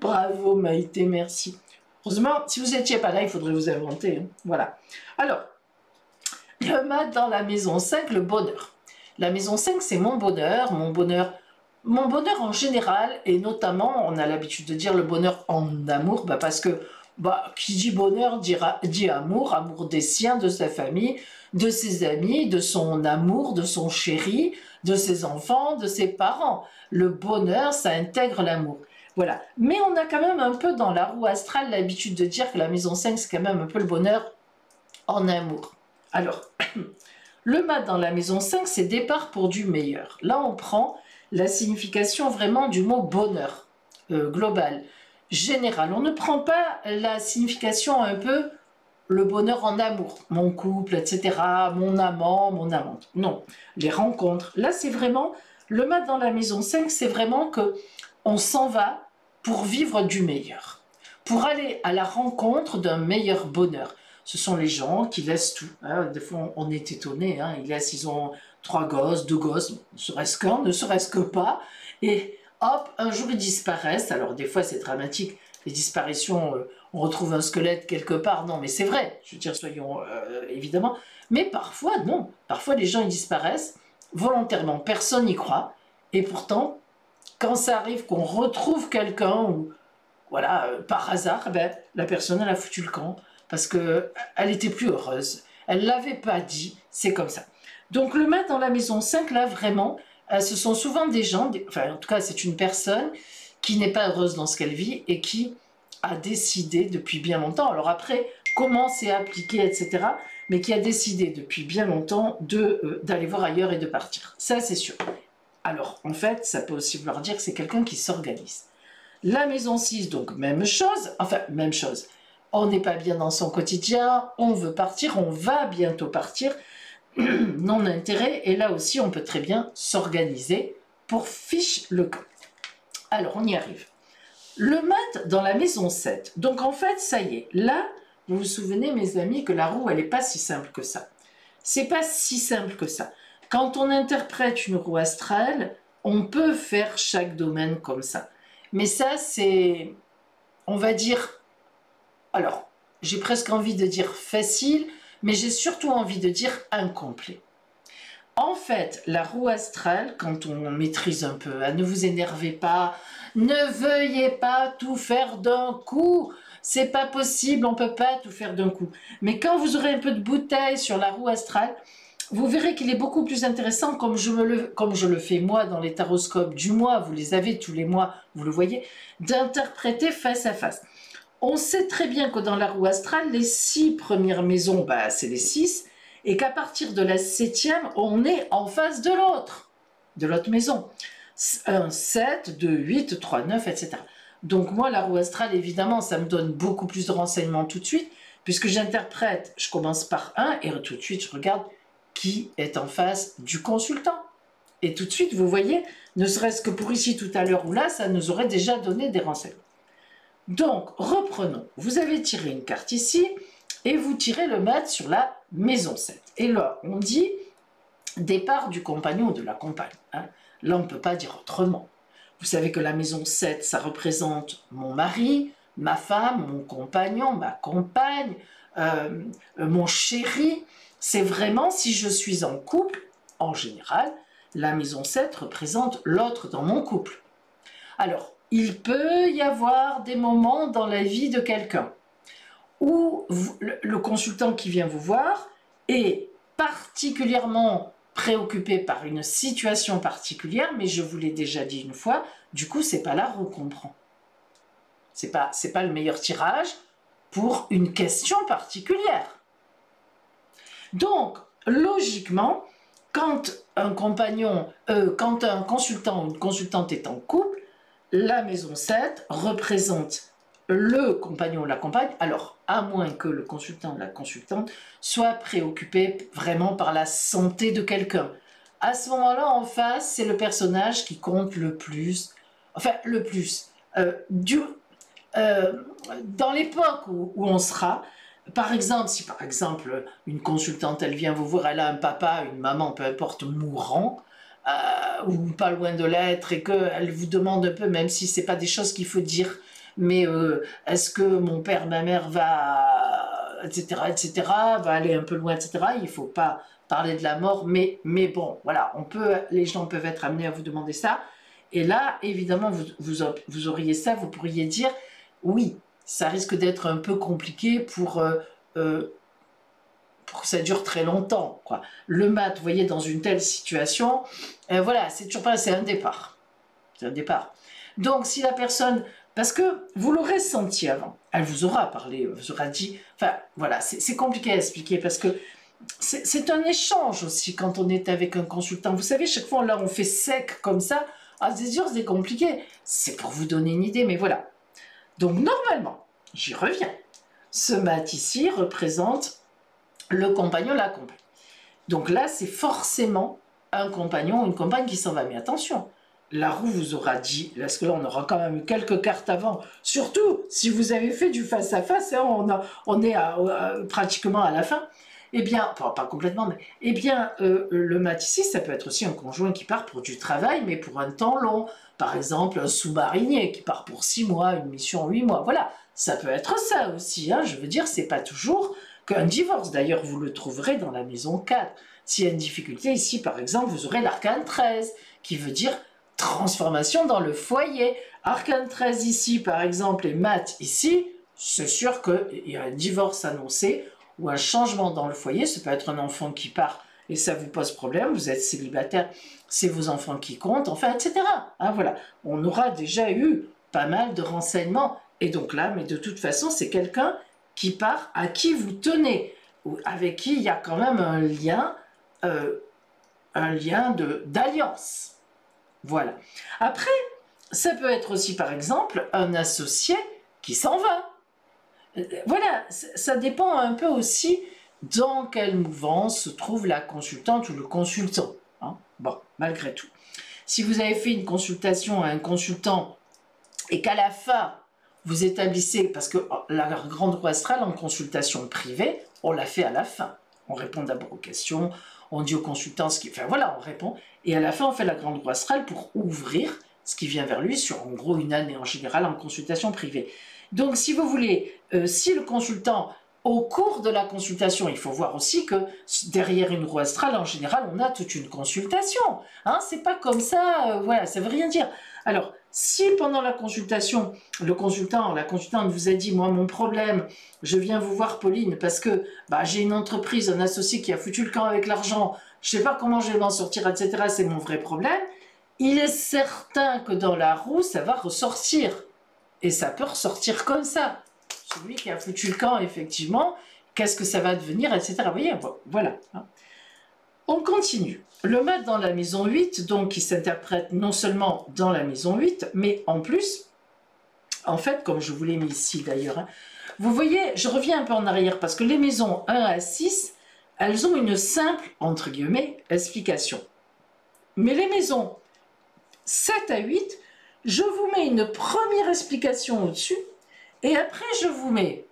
Bravo, Maïté, merci. Heureusement, si vous n'étiez pas là, il faudrait vous inventer. Hein. Voilà. Alors, le mat dans la maison 5, le bonheur. La maison 5, c'est mon bonheur en général, et notamment, on a l'habitude de dire le bonheur en amour, bah parce que qui dit bonheur dit amour, amour des siens, de sa famille, de ses amis, de son amour, de son chéri, de ses enfants, de ses parents. Le bonheur, ça intègre l'amour. Voilà. Mais on a quand même un peu dans la roue astrale l'habitude de dire que la maison 5, c'est quand même un peu le bonheur en amour. Alors, le mat dans la maison 5, c'est départ pour du meilleur. Là, on prend la signification vraiment du mot bonheur, global, général. On ne prend pas la signification un peu le bonheur en amour, mon couple, etc., mon amant, mon amante. Non, les rencontres. Là, c'est vraiment, le mat dans la maison 5, c'est vraiment que on s'en va pour vivre du meilleur, pour aller à la rencontre d'un meilleur bonheur. Ce sont les gens qui laissent tout. Hein. Des fois, on est étonné. Hein. Ils ont 3 gosses, 2 gosses, ne serait-ce qu'un, ne serait-ce que pas. Et hop, un jour, ils disparaissent. Alors, des fois, c'est dramatique. Les disparitions, on retrouve un squelette quelque part. Non, mais c'est vrai. Je veux dire, soyons évidemment. Mais parfois, non. Parfois, les gens, ils disparaissent volontairement. Personne n'y croit. Et pourtant, quand ça arrive qu'on retrouve quelqu'un, ou voilà, par hasard, ben, la personne, elle a foutu le camp. Parce qu'elle était plus heureuse. Elle ne l'avait pas dit, c'est comme ça. Donc le mat dans la maison 5, là, vraiment, ce sont souvent des gens, enfin en tout cas c'est une personne qui n'est pas heureuse dans ce qu'elle vit et qui a décidé depuis bien longtemps, alors après, comment c'est appliqué, etc., mais qui a décidé depuis bien longtemps d'aller voir ailleurs et de partir. Ça, c'est sûr. Alors, en fait, ça peut aussi vouloir dire que c'est quelqu'un qui s'organise. La maison 6, donc même chose, enfin même chose. On n'est pas bien dans son quotidien, on veut partir, on va bientôt partir, non-intérêt, et là aussi on peut très bien s'organiser pour fiche le camp. Alors on y arrive. Le mat dans la maison 7, donc en fait ça y est, là vous vous souvenez mes amis que la roue elle n'est pas si simple que ça. C'est pas si simple que ça. Quand on interprète une roue astrale, on peut faire chaque domaine comme ça. Mais ça, c'est, on va dire, alors, j'ai presque envie de dire facile, mais j'ai surtout envie de dire incomplet. En fait, la roue astrale, quand on maîtrise un peu, ne vous énervez pas, ne veuillez pas tout faire d'un coup. C'est pas possible, on peut pas tout faire d'un coup. Mais quand vous aurez un peu de bouteille sur la roue astrale, vous verrez qu'il est beaucoup plus intéressant, comme je le fais moi dans les taroscopes du mois, vous les avez tous les mois, vous le voyez, d'interpréter face à face. On sait très bien que dans la roue astrale, les 6 premières maisons, bah, c'est les 6, et qu'à partir de la 7e, on est en face de l'autre maison. 1, 7, 2, 8, 3, 9, etc. Donc moi, la roue astrale, évidemment, ça me donne beaucoup plus de renseignements tout de suite, puisque j'interprète, je commence par 1, et tout de suite, je regarde qui est en face du consultant. Et tout de suite, vous voyez, ne serait-ce que pour ici tout à l'heure ou là, ça nous aurait déjà donné des renseignements. Donc, reprenons. Vous avez tiré une carte ici et vous tirez le mat sur la maison 7. Et là, on dit départ du compagnon ou de la compagne. Hein. Là, on ne peut pas dire autrement. Vous savez que la maison 7, ça représente mon mari, ma femme, mon compagnon, ma compagne, mon chéri. C'est vraiment, si je suis en couple, en général, la maison 7 représente l'autre dans mon couple. Alors, il peut y avoir des moments dans la vie de quelqu'un où le consultant qui vient vous voir est particulièrement préoccupé par une situation particulière, mais je vous l'ai déjà dit une fois, du coup, c'est pas là où on comprend. C'est pas le meilleur tirage pour une question particulière. Donc, logiquement, quand un compagnon, quand un consultant ou une consultante est en couple, la maison 7 représente le compagnon ou la compagne, alors à moins que le consultant ou la consultante soit préoccupé vraiment par la santé de quelqu'un. À ce moment-là, en face, c'est le personnage qui compte le plus, enfin le plus. Dans l'époque où on sera, par exemple, si par exemple une consultante, elle vient vous voir, elle a un papa, une maman, peu importe, mourant, ou pas loin de l'être, et qu'elle vous demande un peu, même si ce n'est pas des choses qu'il faut dire, mais est-ce que mon père, ma mère etc., va aller un peu loin, etc. Il ne faut pas parler de la mort, mais bon, voilà, les gens peuvent être amenés à vous demander ça, et là, évidemment, vous auriez ça, vous pourriez dire, oui, ça risque d'être un peu compliqué pour que ça dure très longtemps, quoi. Le mat, vous voyez, dans une telle situation, voilà, c'est toujours pas, c'est un départ. C'est un départ. Donc, si la personne, parce que vous l'aurez senti avant, elle vous aura parlé, vous aura dit, enfin, voilà, c'est compliqué à expliquer parce que c'est un échange aussi quand on est avec un consultant. Vous savez, chaque fois, là, on fait sec comme ça, ah, c'est sûr, c'est compliqué. C'est pour vous donner une idée, mais voilà. Donc, normalement, j'y reviens. Ce mat ici représente le compagnon, la compagne. Donc là, c'est forcément un compagnon ou une compagne qui s'en va. Mais attention, la roue vous aura dit, parce que là, on aura quand même eu quelques cartes avant, surtout si vous avez fait du face-à-face, hein, on est pratiquement à la fin, eh bien, pas complètement, mais eh bien, le mat ici, ça peut être aussi un conjoint qui part pour du travail, mais pour un temps long. Par exemple, un sous-marinier qui part pour 6 mois, une mission 8 mois. Voilà, ça peut être ça aussi. Hein, je veux dire, c'est pas toujours qu'un divorce. D'ailleurs, vous le trouverez dans la maison 4. S'il y a une difficulté ici, par exemple, vous aurez l'arcane 13, qui veut dire transformation dans le foyer. Arcane 13 ici, par exemple, et mat ici, c'est sûr qu'il y a un divorce annoncé ou un changement dans le foyer. Ça peut être un enfant qui part et ça vous pose problème, vous êtes célibataire, c'est vos enfants qui comptent, enfin, etc. Hein, voilà, on aura déjà eu pas mal de renseignements. Et donc là, mais de toute façon, c'est quelqu'un qui part, à qui vous tenez, ou avec qui il y a quand même un lien d'alliance. Voilà. Après, ça peut être aussi, par exemple, un associé qui s'en va. Voilà, ça dépend un peu aussi dans quelle mouvance se trouve la consultante ou le consultant. Hein. Bon, malgré tout. Si vous avez fait une consultation à un consultant et qu'à la fin, vous établissez, parce que la grande roue astrale en consultation privée, on la fait à la fin. On répond d'abord aux questions, on dit au consultant ce qui... Enfin voilà, on répond. Et à la fin, on fait la grande roue astrale pour ouvrir ce qui vient vers lui sur en gros une année en général en consultation privée. Donc si vous voulez, si le consultant, au cours de la consultation, il faut voir aussi que derrière une roue astrale, en général, on a toute une consultation. Hein, c'est pas comme ça, voilà, ça veut rien dire. Alors, si pendant la consultation, la consultante vous a dit, moi, mon problème, je viens vous voir, Pauline, parce que bah, j'ai une entreprise, un associé qui a foutu le camp avec l'argent, je sais pas comment je vais m'en sortir, etc., c'est mon vrai problème, il est certain que dans la roue, ça va ressortir. Et ça peut ressortir comme ça. Celui qui a foutu le camp, effectivement, qu'est-ce que ça va devenir, etc. Vous voyez, voilà. On continue. Le mat dans la maison 8, donc, qui s'interprète non seulement dans la maison 8, mais en plus, en fait, comme je vous l'ai mis ici d'ailleurs, hein, vous voyez, je reviens un peu en arrière, parce que les maisons 1 à 6, elles ont une simple, entre guillemets, explication. Mais les maisons 7 à 8, je vous mets une première explication au-dessus, et après je vous mets,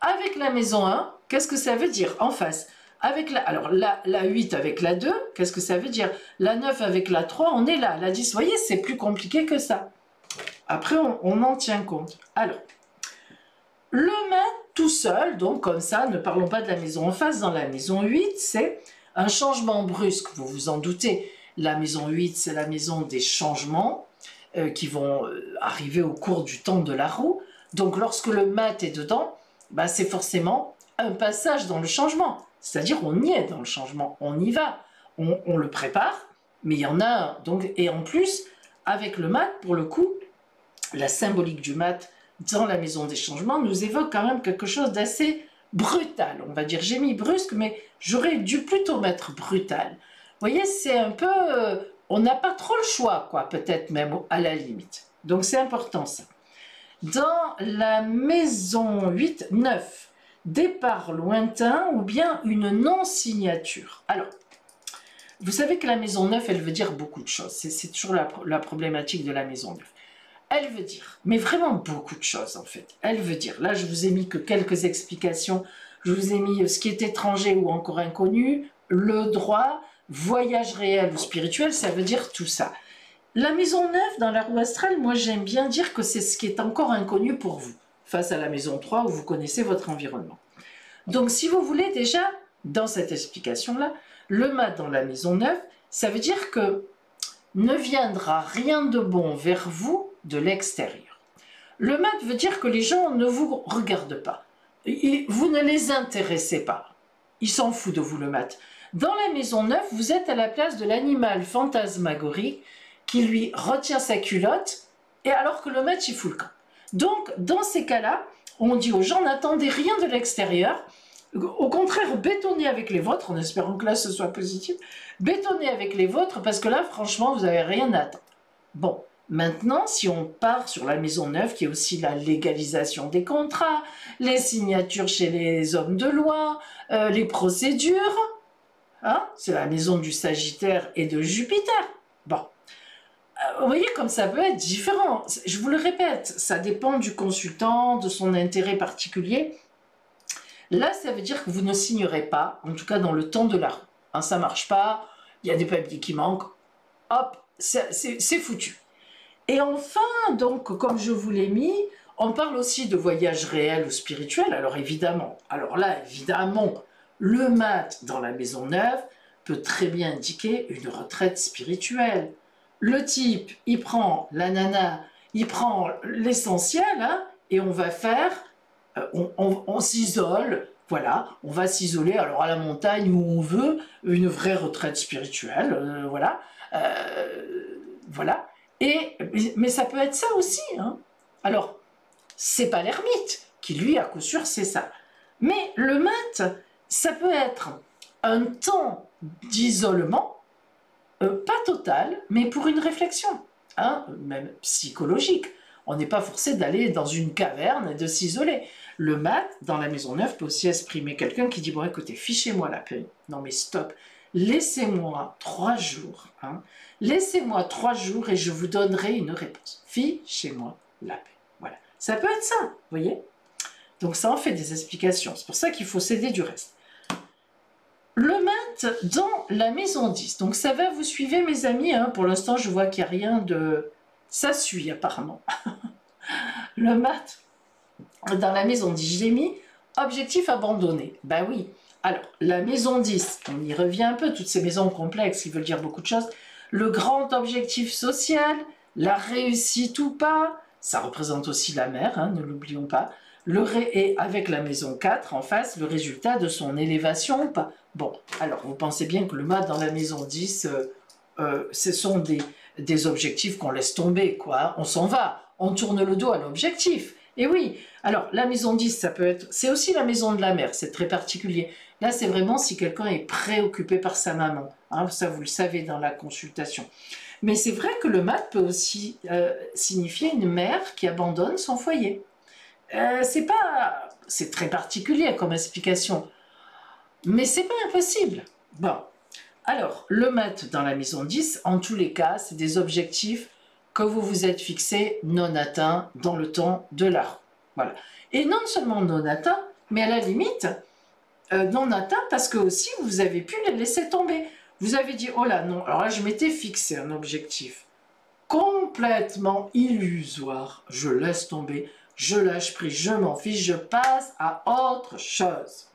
avec la maison 1, qu'est-ce que ça veut dire en face? Avec alors la 8 avec la 2, qu'est-ce que ça veut dire? La 9 avec la 3, on est là. La 10, vous voyez, c'est plus compliqué que ça. Après, on en tient compte. Alors, le mat tout seul, donc comme ça, ne parlons pas de la maison en face, dans la maison 8, c'est un changement brusque, vous vous en doutez. La maison 8, c'est la maison des changements qui vont arriver au cours du temps de la roue. Donc lorsque le mat est dedans, bah, c'est forcément un passage dans le changement. C'est-à-dire on y est dans le changement, on y va, on le prépare, mais il y en a un. Donc, et en plus, avec le mat, pour le coup, la symbolique du mat dans la maison des changements nous évoque quand même quelque chose d'assez brutal. On va dire, j'ai mis brusque, mais j'aurais dû plutôt mettre brutal. Vous voyez, c'est un peu... on n'a pas trop le choix, quoi, peut-être même à la limite. Donc c'est important ça. Dans la maison 8, 9, départ lointain ou bien une non-signature. Alors, vous savez que la maison 9, elle veut dire beaucoup de choses. C'est toujours la problématique de la maison 9. Elle veut dire, mais vraiment beaucoup de choses en fait. Elle veut dire, là je vous ai mis que quelques explications. Je vous ai mis ce qui est étranger ou encore inconnu, le droit, voyage réel ou spirituel, ça veut dire tout ça. La maison 9 dans la roue astrale, moi j'aime bien dire que c'est ce qui est encore inconnu pour vous, face à la maison 3 où vous connaissez votre environnement. Donc si vous voulez déjà, dans cette explication-là, le mat dans la maison 9, ça veut dire que ne viendra rien de bon vers vous de l'extérieur. Le mat veut dire que les gens ne vous regardent pas. Vous ne les intéressez pas. Ils s'en foutent de vous, le mat. Dans la maison 9, vous êtes à la place de l'animal fantasmagorique qui lui retient sa culotte, et alors que le mat, il fout le camp. Donc, dans ces cas-là, on dit aux gens, n'attendez rien de l'extérieur. Au contraire, bétonnez avec les vôtres, en espérant que là, ce soit positif. Bétonnez avec les vôtres, parce que là, franchement, vous n'avez rien à attendre. Bon, maintenant, si on part sur la maison 9, qui est aussi la légalisation des contrats, les signatures chez les hommes de loi, les procédures, hein, c'est la maison du Sagittaire et de Jupiter. Bon, vous voyez comme ça peut être différent. Je vous le répète, ça dépend du consultant, de son intérêt particulier. Là, ça veut dire que vous ne signerez pas, en tout cas dans le temps de la roue. Hein, ça ne marche pas, il y a des papiers qui manquent, hop, c'est foutu. Et enfin, donc, comme je vous l'ai mis, on parle aussi de voyage réel ou spirituel. Alors évidemment, le mat dans la maison 9 peut très bien indiquer une retraite spirituelle. Le type, il prend la nana, il prend l'essentiel, hein, et on va faire, on s'isole, voilà, on va s'isoler, alors à la montagne où on veut, une vraie retraite spirituelle, voilà, voilà. Mais ça peut être ça aussi, hein. Alors, c'est pas l'ermite, qui lui, à coup sûr, c'est ça. Mais le mat, ça peut être un temps d'isolement, pas total, mais pour une réflexion, hein, même psychologique. On n'est pas forcé d'aller dans une caverne et de s'isoler. Le mat, dans la maison 9, peut aussi exprimer quelqu'un qui dit, bon écoutez, fichez-moi la paix. Non mais stop, laissez-moi 3 jours. Hein. Laissez-moi 3 jours et je vous donnerai une réponse. Fichez-moi la paix. Voilà. Ça peut être ça, vous voyez. Donc ça en fait des explications. C'est pour ça qu'il faut s'aider du reste. Le mat dans la maison 10. Donc ça va, vous suivez mes amis, hein. Pour l'instant, je vois qu'il n'y a rien Ça suit apparemment. Le mat dans la maison 10, j'ai mis objectif abandonné. Ben oui. Alors, la maison 10, on y revient un peu, toutes ces maisons complexes qui veulent dire beaucoup de choses. Le grand objectif social, la réussite ou pas, ça représente aussi la mère, hein, ne l'oublions pas. Et avec la maison 4 en face, le résultat de son élévation ou pas. Bon, alors vous pensez bien que le mat dans la maison 10, ce sont des objectifs qu'on laisse tomber, quoi. On s'en va, on tourne le dos à l'objectif. Et oui, alors la maison 10, ça peut être, c'est aussi la maison de la mère, c'est très particulier. Là, c'est vraiment si quelqu'un est préoccupé par sa maman. Hein, ça, vous le savez dans la consultation. Mais c'est vrai que le mat peut aussi signifier une mère qui abandonne son foyer. C'est très particulier comme explication, mais c'est pas impossible. Bon, alors, le mat dans la maison 10, en tous les cas, c'est des objectifs que vous vous êtes fixés non atteints dans le temps de la roue. Voilà. Et non seulement non atteints, mais à la limite, non atteints parce que aussi vous avez pu les laisser tomber. Vous avez dit, oh là non, alors là je m'étais fixé un objectif complètement illusoire. Je laisse tomber, je lâche prise, je m'en fiche, je passe à autre chose.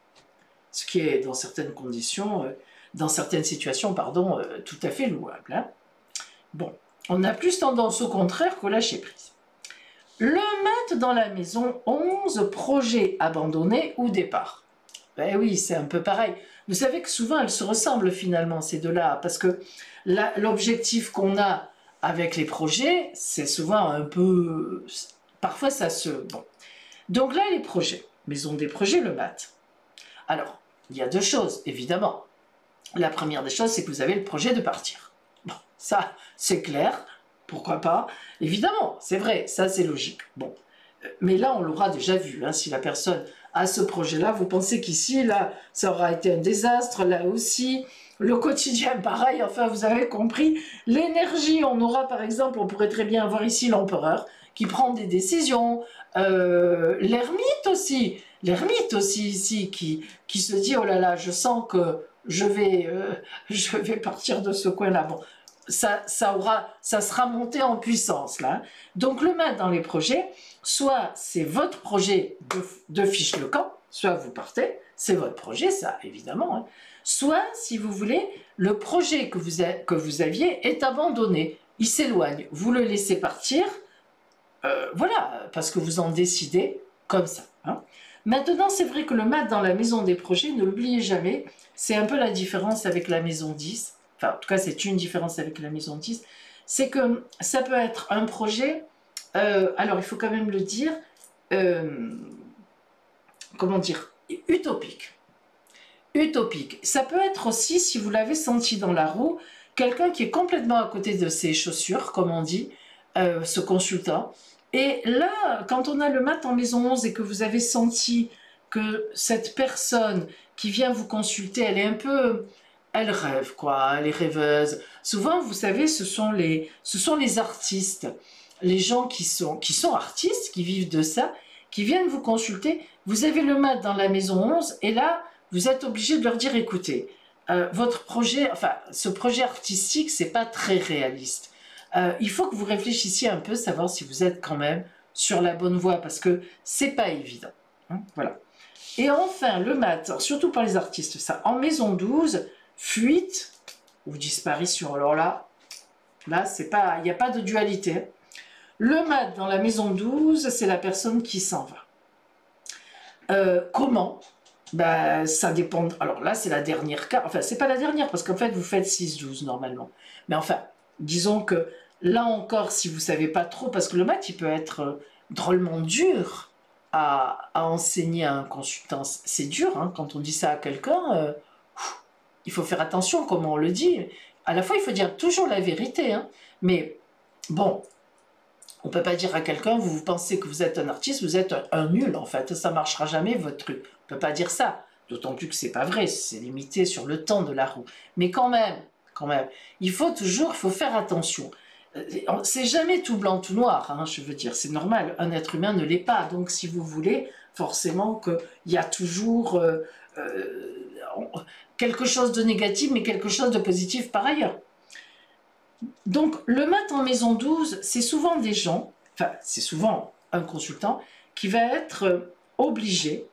Ce qui est dans certaines conditions, dans certaines situations, pardon, tout à fait louable. Hein. Bon, on a plus tendance au contraire qu'au lâcher prise. Le mat dans la maison 11, projet abandonné ou départ. Ben oui, c'est un peu pareil. Vous savez que souvent elles se ressemblent finalement, ces deux-là, parce que l'objectif qu'on a avec les projets, c'est souvent un peu... Parfois ça se... Bon. Donc là, les projets. Maison des projets, le mat. Alors, il y a deux choses, évidemment. La première des choses, c'est que vous avez le projet de partir. Bon, ça, c'est clair. Pourquoi pas? Évidemment, c'est vrai, ça c'est logique. Bon, mais là, on l'aura déjà vu. Hein, si la personne a ce projet-là, vous pensez qu'ici, là, ça aura été un désastre, là aussi. Le quotidien, pareil, enfin, vous avez compris. L'énergie, on aura, par exemple, on pourrait très bien avoir ici l'empereur qui prend des décisions. L'ermite aussi ici, qui se dit, oh là là, je sens que je vais partir de ce coin-là. Bon, ça sera monté en puissance, là. Donc, le mat dans les projets, soit c'est votre projet de fiche le camp, soit vous partez, c'est votre projet, ça, évidemment. Hein. Soit, si vous voulez, le projet que vous aviez est abandonné, il s'éloigne, vous le laissez partir, voilà, parce que vous en décidez comme ça. Hein. Maintenant, c'est vrai que le mat dans la maison des projets, ne l'oubliez jamais, c'est un peu la différence avec la maison 10, enfin, en tout cas, c'est une différence avec la maison 10, c'est que ça peut être un projet, alors il faut quand même le dire, comment dire, utopique. Utopique. Ça peut être aussi, si vous l'avez senti dans la roue, quelqu'un qui est complètement à côté de ses chaussures, comme on dit, ce consultant. Et là, quand on a le mat en maison 11 et que vous avez senti que cette personne qui vient vous consulter, elle est un peu... Elle rêve, quoi, elle est rêveuse. Souvent, vous savez, ce sont les artistes, les gens qui sont artistes, qui vivent de ça, qui viennent vous consulter. Vous avez le mat dans la maison 11 et là, vous êtes obligé de leur dire, écoutez, votre projet, enfin, ce projet artistique, c'est pas très réaliste. Il faut que vous réfléchissiez un peu, savoir si vous êtes quand même sur la bonne voie, parce que c'est pas évident. Hein, voilà. Et enfin, le mat, surtout pour les artistes, ça, en maison 12, fuite ou disparition. Alors là c'est pas, il n'y a pas de dualité. Le mat dans la maison 12, c'est la personne qui s'en va. Comment? Ben, ça dépend. Alors là, c'est la dernière carte. Enfin, c'est pas la dernière, parce qu'en fait, vous faites 6-12 normalement. Mais enfin, disons que là encore, si vous savez pas trop, parce que le mat, il peut être drôlement dur à enseigner à un consultant. C'est dur, hein, quand on dit ça à quelqu'un, il faut faire attention comment on le dit. À la fois, il faut dire toujours la vérité, hein, mais bon, on ne peut pas dire à quelqu'un, vous pensez que vous êtes un artiste, vous êtes un nul, en fait, ça ne marchera jamais, votre truc. On ne peut pas dire ça, d'autant plus que ce n'est pas vrai, c'est limité sur le temps de la roue. Mais quand même, il faut faire attention. C'est jamais tout blanc, tout noir, hein, je veux dire, c'est normal, un être humain ne l'est pas, donc si vous voulez, forcément qu'il y a toujours quelque chose de négatif, mais quelque chose de positif par ailleurs. Donc, le mat en maison 12, c'est souvent des gens, enfin, c'est souvent un consultant qui va être obligé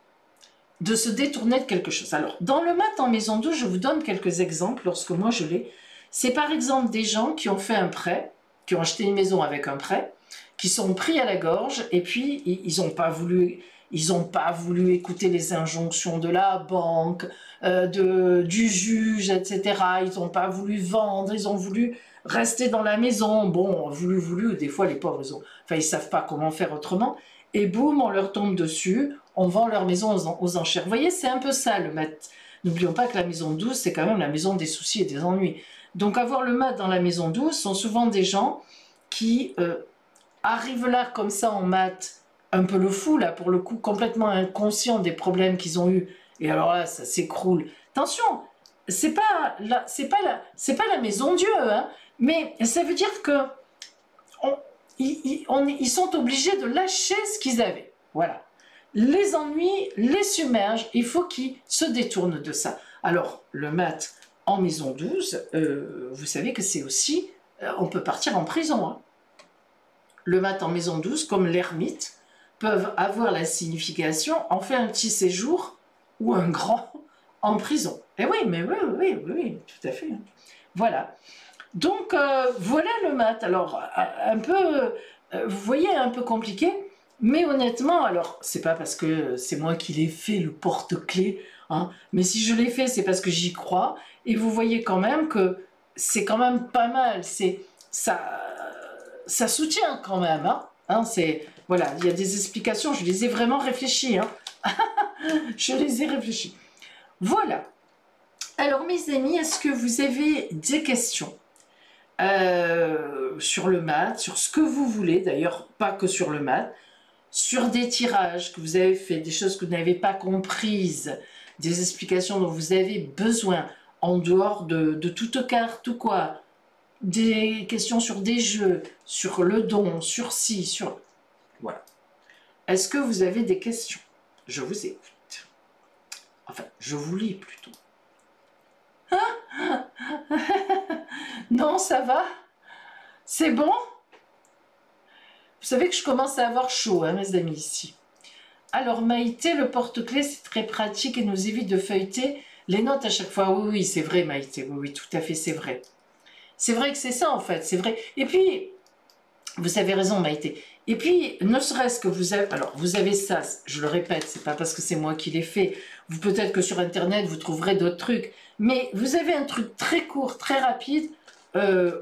de se détourner de quelque chose. Alors, dans le mat en maison 12, je vous donne quelques exemples lorsque moi je l'ai. C'est par exemple des gens qui ont fait un prêt, qui ont acheté une maison avec un prêt, qui sont pris à la gorge et puis ils n'ont pas voulu... Ils n'ont pas voulu écouter les injonctions de la banque, du juge, etc. Ils n'ont pas voulu vendre, ils ont voulu rester dans la maison. Bon, voulu, des fois les pauvres, ils ne savent pas comment faire autrement. Et boum, on leur tombe dessus, on vend leur maison aux enchères. Vous voyez, c'est un peu ça le mat. N'oublions pas que la maison 12, c'est quand même la maison des soucis et des ennuis. Donc avoir le mat dans la maison 12 sont souvent des gens qui arrivent là comme ça en mat, un peu le fou là, pour le coup, complètement inconscient des problèmes qu'ils ont eus. Et alors là, ça s'écroule. Attention, c'est pas la maison Dieu, hein, mais ça veut dire que ils sont obligés de lâcher ce qu'ils avaient. Voilà. Les ennuis les submergent, il faut qu'ils se détournent de ça. Alors, le mat en maison 12, vous savez que c'est aussi, on peut partir en prison. Hein. Le mat en maison 12, comme l'ermite, peuvent avoir la signification, on fait un petit séjour ou un grand en prison. Et oui, mais oui, tout à fait. Voilà. Donc, voilà le mat. Alors, un peu, vous voyez, un peu compliqué, mais honnêtement, alors, c'est pas parce que c'est moi qui l'ai fait, le porte-clés, hein, mais si je l'ai fait, c'est parce que j'y crois, et vous voyez quand même que c'est quand même pas mal, ça soutient quand même, hein, voilà, il y a des explications, je les ai vraiment réfléchies, hein. Je les ai réfléchies. Voilà. Alors, mes amis, est-ce que vous avez des questions sur le mat, sur ce que vous voulez, d'ailleurs, pas que sur le mat, sur des tirages que vous avez fait, des choses que vous n'avez pas comprises, des explications dont vous avez besoin, en dehors de toute carte ou quoi, des questions sur des jeux, sur le don, sur ci, sur... Voilà. Est-ce que vous avez des questions? Je vous écoute. Enfin, je vous lis plutôt. Hein? Non, ça va? C'est bon? Vous savez que je commence à avoir chaud, hein, mes amis, ici. Alors, Maïté, le porte-clés, c'est très pratique et nous évite de feuilleter les notes à chaque fois. Oui, c'est vrai, Maïté. Oui, tout à fait, c'est vrai. C'est vrai que c'est ça, en fait, c'est vrai. Et puis, vous avez raison, Maïté. Et puis, ne serait-ce que vous avez... Alors, vous avez ça, je le répète, c'est pas parce que c'est moi qui l'ai fait. Peut-être que sur Internet, vous trouverez d'autres trucs. Mais vous avez un truc très court, très rapide. Ça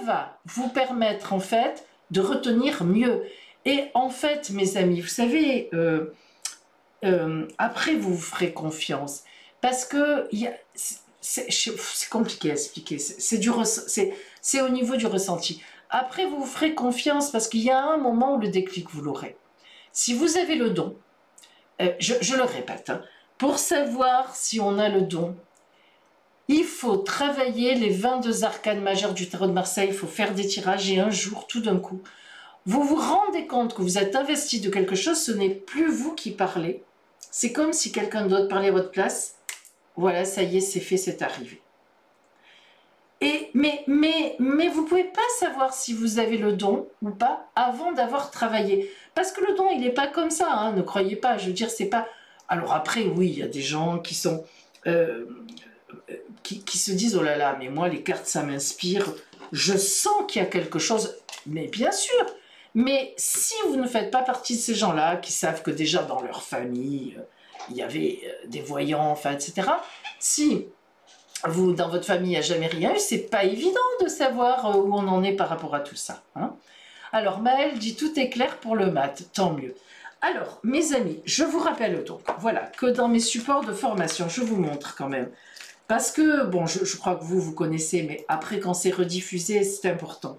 va vous permettre, en fait, de retenir mieux. Et en fait, mes amis, vous savez, après, vous vous ferez confiance. Parce que c'est compliqué à expliquer. C'est au niveau du ressenti. Après, vous vous ferez confiance parce qu'il y a un moment où le déclic, vous l'aurez. Si vous avez le don, je le répète, hein, pour savoir si on a le don, il faut travailler les 22 arcanes majeures du tarot de Marseille, il faut faire des tirages et un jour, tout d'un coup, vous vous rendez compte que vous êtes investi de quelque chose, ce n'est plus vous qui parlez. C'est comme si quelqu'un d'autre parlait à votre place. Voilà, ça y est, c'est fait, c'est arrivé. Mais vous ne pouvez pas savoir si vous avez le don ou pas avant d'avoir travaillé. Parce que le don, il n'est pas comme ça, hein, ne croyez pas. Je veux dire, c'est pas... Alors après, oui, il y a des gens qui sont... qui se disent, oh là là, mais moi, les cartes, ça m'inspire. Je sens qu'il y a quelque chose. Mais bien sûr. Mais si vous ne faites pas partie de ces gens-là, qui savent que déjà dans leur famille, il y avait des voyants, enfin, etc. Si vous, dans votre famille, il n'y a jamais rien eu, c'est pas évident de savoir où on en est par rapport à tout ça. Hein. Alors, Maëlle dit, tout est clair pour le maths, tant mieux. Alors, mes amis, je vous rappelle donc, voilà, que dans mes supports de formation, je vous montre quand même. Parce que, bon, je crois que vous connaissez, mais après, quand c'est rediffusé, c'est important.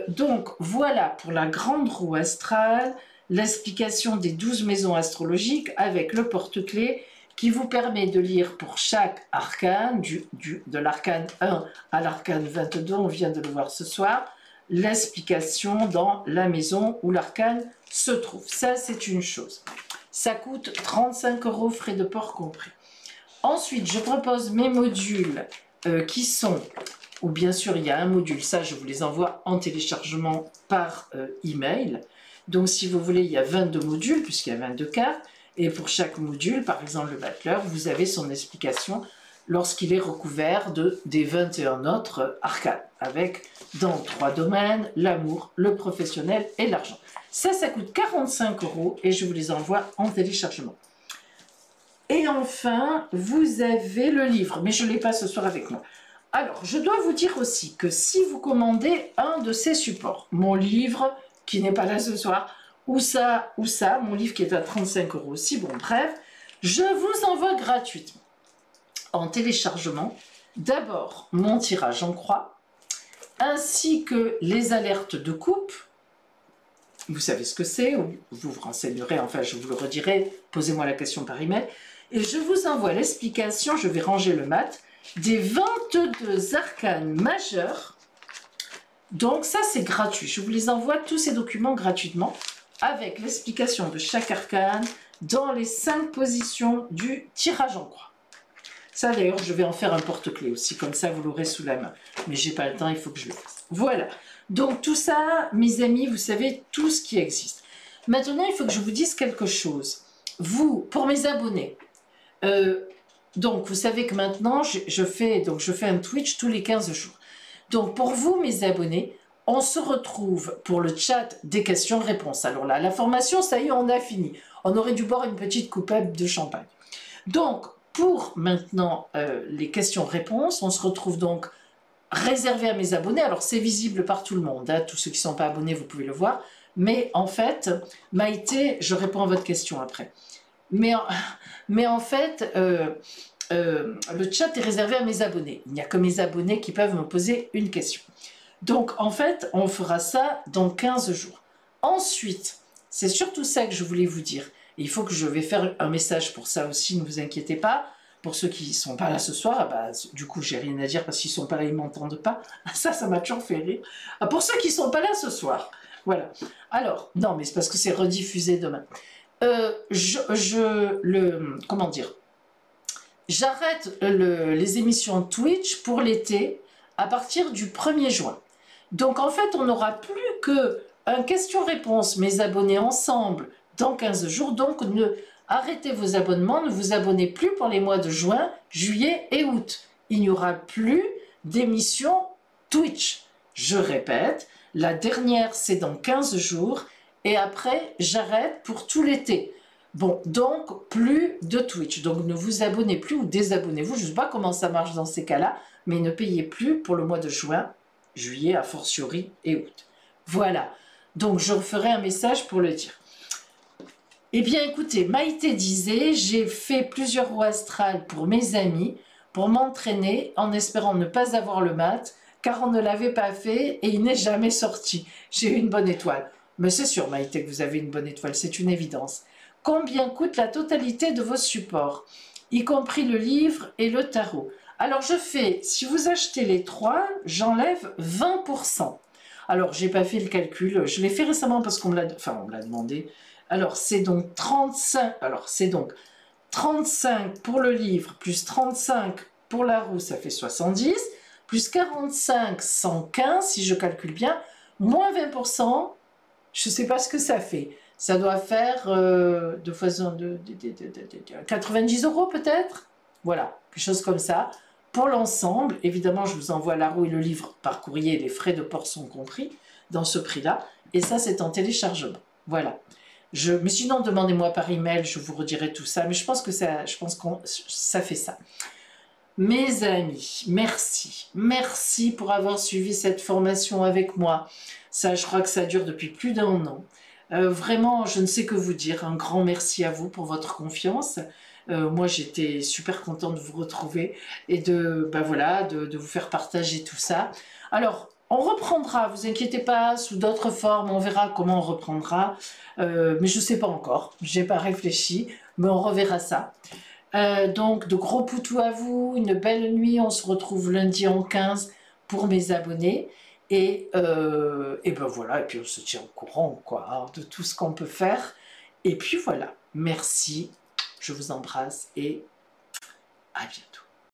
Donc, voilà pour la grande roue astrale, l'explication des 12 maisons astrologiques avec le porte-clés qui vous permet de lire pour chaque arcane, de l'arcane 1 à l'arcane 22, on vient de le voir ce soir, l'explication dans la maison où l'arcane se trouve. Ça, c'est une chose. Ça coûte 35 €, frais de port compris. Ensuite, je propose mes modules qui sont, ou bien sûr il y a un module, ça je vous les envoie en téléchargement par email. Donc si vous voulez, il y a 22 modules, puisqu'il y a 22 cartes, et pour chaque module, par exemple le battleur, vous avez son explication lorsqu'il est recouvert des 21 autres arcanes, avec dans 3 domaines, l'amour, le professionnel et l'argent. Ça coûte 45 € et je vous les envoie en téléchargement. Et enfin, vous avez le livre, mais je ne l'ai pas ce soir avec moi. Alors, je dois vous dire aussi que si vous commandez un de ces supports, mon livre, qui n'est pas là ce soir, ou ça, mon livre qui est à 35 € aussi, bon bref, je vous envoie gratuitement en téléchargement, d'abord mon tirage en croix, ainsi que les alertes de coupe. Vous savez ce que c'est, ou vous vous renseignerez, enfin je vous le redirai, posez-moi la question par email. Et je vous envoie l'explication, je vais ranger le mat, des 22 arcanes majeurs. Donc ça c'est gratuit, je vous les envoie tous ces documents gratuitement, avec l'explication de chaque arcane dans les 5 positions du tirage en croix. Ça d'ailleurs je vais en faire un porte-clés aussi, comme ça vous l'aurez sous la main. Mais j'ai pas le temps, il faut que je le fasse. Voilà, donc tout ça mes amis, vous savez tout ce qui existe. Maintenant il faut que je vous dise quelque chose. Vous, pour mes abonnés, donc vous savez que maintenant je fais un Twitch tous les 15 jours. Donc pour vous mes abonnés, on se retrouve pour le chat des questions-réponses. Alors là, la formation, ça y est, on a fini. On aurait dû boire une petite coupette de champagne. Donc pour maintenant les questions-réponses, on se retrouve donc réservé à mes abonnés. Alors c'est visible par tout le monde, hein. Tous ceux qui ne sont pas abonnés, vous pouvez le voir. Mais en fait, Maïté, je réponds à votre question après. Mais en fait, le chat est réservé à mes abonnés. Il n'y a que mes abonnés qui peuvent me poser une question. Donc, en fait, on fera ça dans 15 jours. Ensuite, c'est surtout ça que je voulais vous dire. Il faut que je vais faire un message pour ça aussi, ne vous inquiétez pas. Pour ceux qui ne sont pas là ce soir, bah, du coup, j'ai rien à dire parce qu'ils ne sont pas là, ils ne m'entendent pas. Ça m'a toujours fait rire. Pour ceux qui ne sont pas là ce soir, voilà. Alors, non, mais c'est parce que c'est rediffusé demain. Comment dire, j'arrête les émissions Twitch pour l'été à partir du 1er juin. Donc en fait, on n'aura plus qu'un question-réponse, mes abonnés ensemble, dans 15 jours. Donc arrêtez vos abonnements, ne vous abonnez plus pour les mois de juin, juillet et août. Il n'y aura plus d'émissions Twitch. Je répète, la dernière c'est dans 15 jours. Et après, j'arrête pour tout l'été. Bon, donc, plus de Twitch. Donc, ne vous abonnez plus ou désabonnez-vous. Je ne sais pas comment ça marche dans ces cas-là, mais ne payez plus pour le mois de juin, juillet, a fortiori, et août. Voilà. Donc, je ferai un message pour le dire. Eh bien, écoutez, Maïté disait, j'ai fait plusieurs roues astrales pour mes amis, pour m'entraîner, en espérant ne pas avoir le mat, car on ne l'avait pas fait et il n'est jamais sorti. J'ai eu une bonne étoile. Mais c'est sûr, Maïté, que vous avez une bonne étoile, c'est une évidence. Combien coûte la totalité de vos supports, y compris le livre et le tarot? Alors je fais, si vous achetez les 3, j'enlève 20%. Alors j'ai pas fait le calcul, je l'ai fait récemment parce qu'on me l'a demandé. Alors c'est donc 35, pour le livre, plus 35 pour la roue, ça fait 70, plus 45, 115, si je calcule bien, moins 20%, je ne sais pas ce que ça fait. Ça doit faire 90 € peut-être. Voilà, quelque chose comme ça. Pour l'ensemble, évidemment, je vous envoie la roue et le livre par courrier. Les frais de port sont compris dans ce prix-là. Et ça, c'est en téléchargement. Voilà. Mais sinon, demandez-moi par email, je vous redirai tout ça. Mais je pense que ça fait ça. Mes amis, merci. Merci pour avoir suivi cette formation avec moi. Ça, je crois que ça dure depuis plus d'1 an. Vraiment, je ne sais que vous dire. Un grand merci à vous pour votre confiance. Moi, j'étais super contente de vous retrouver et de vous faire partager tout ça. Alors, on reprendra, vous inquiétez pas, sous d'autres formes, on verra comment on reprendra. Mais je ne sais pas encore, je n'ai pas réfléchi, mais on reverra ça. Donc, de gros poutous à vous, une belle nuit. On se retrouve lundi en 15 pour mes abonnés. Et ben voilà, et puis on se tient au courant, quoi, hein, de tout ce qu'on peut faire. Et puis voilà, merci, je vous embrasse et à bientôt.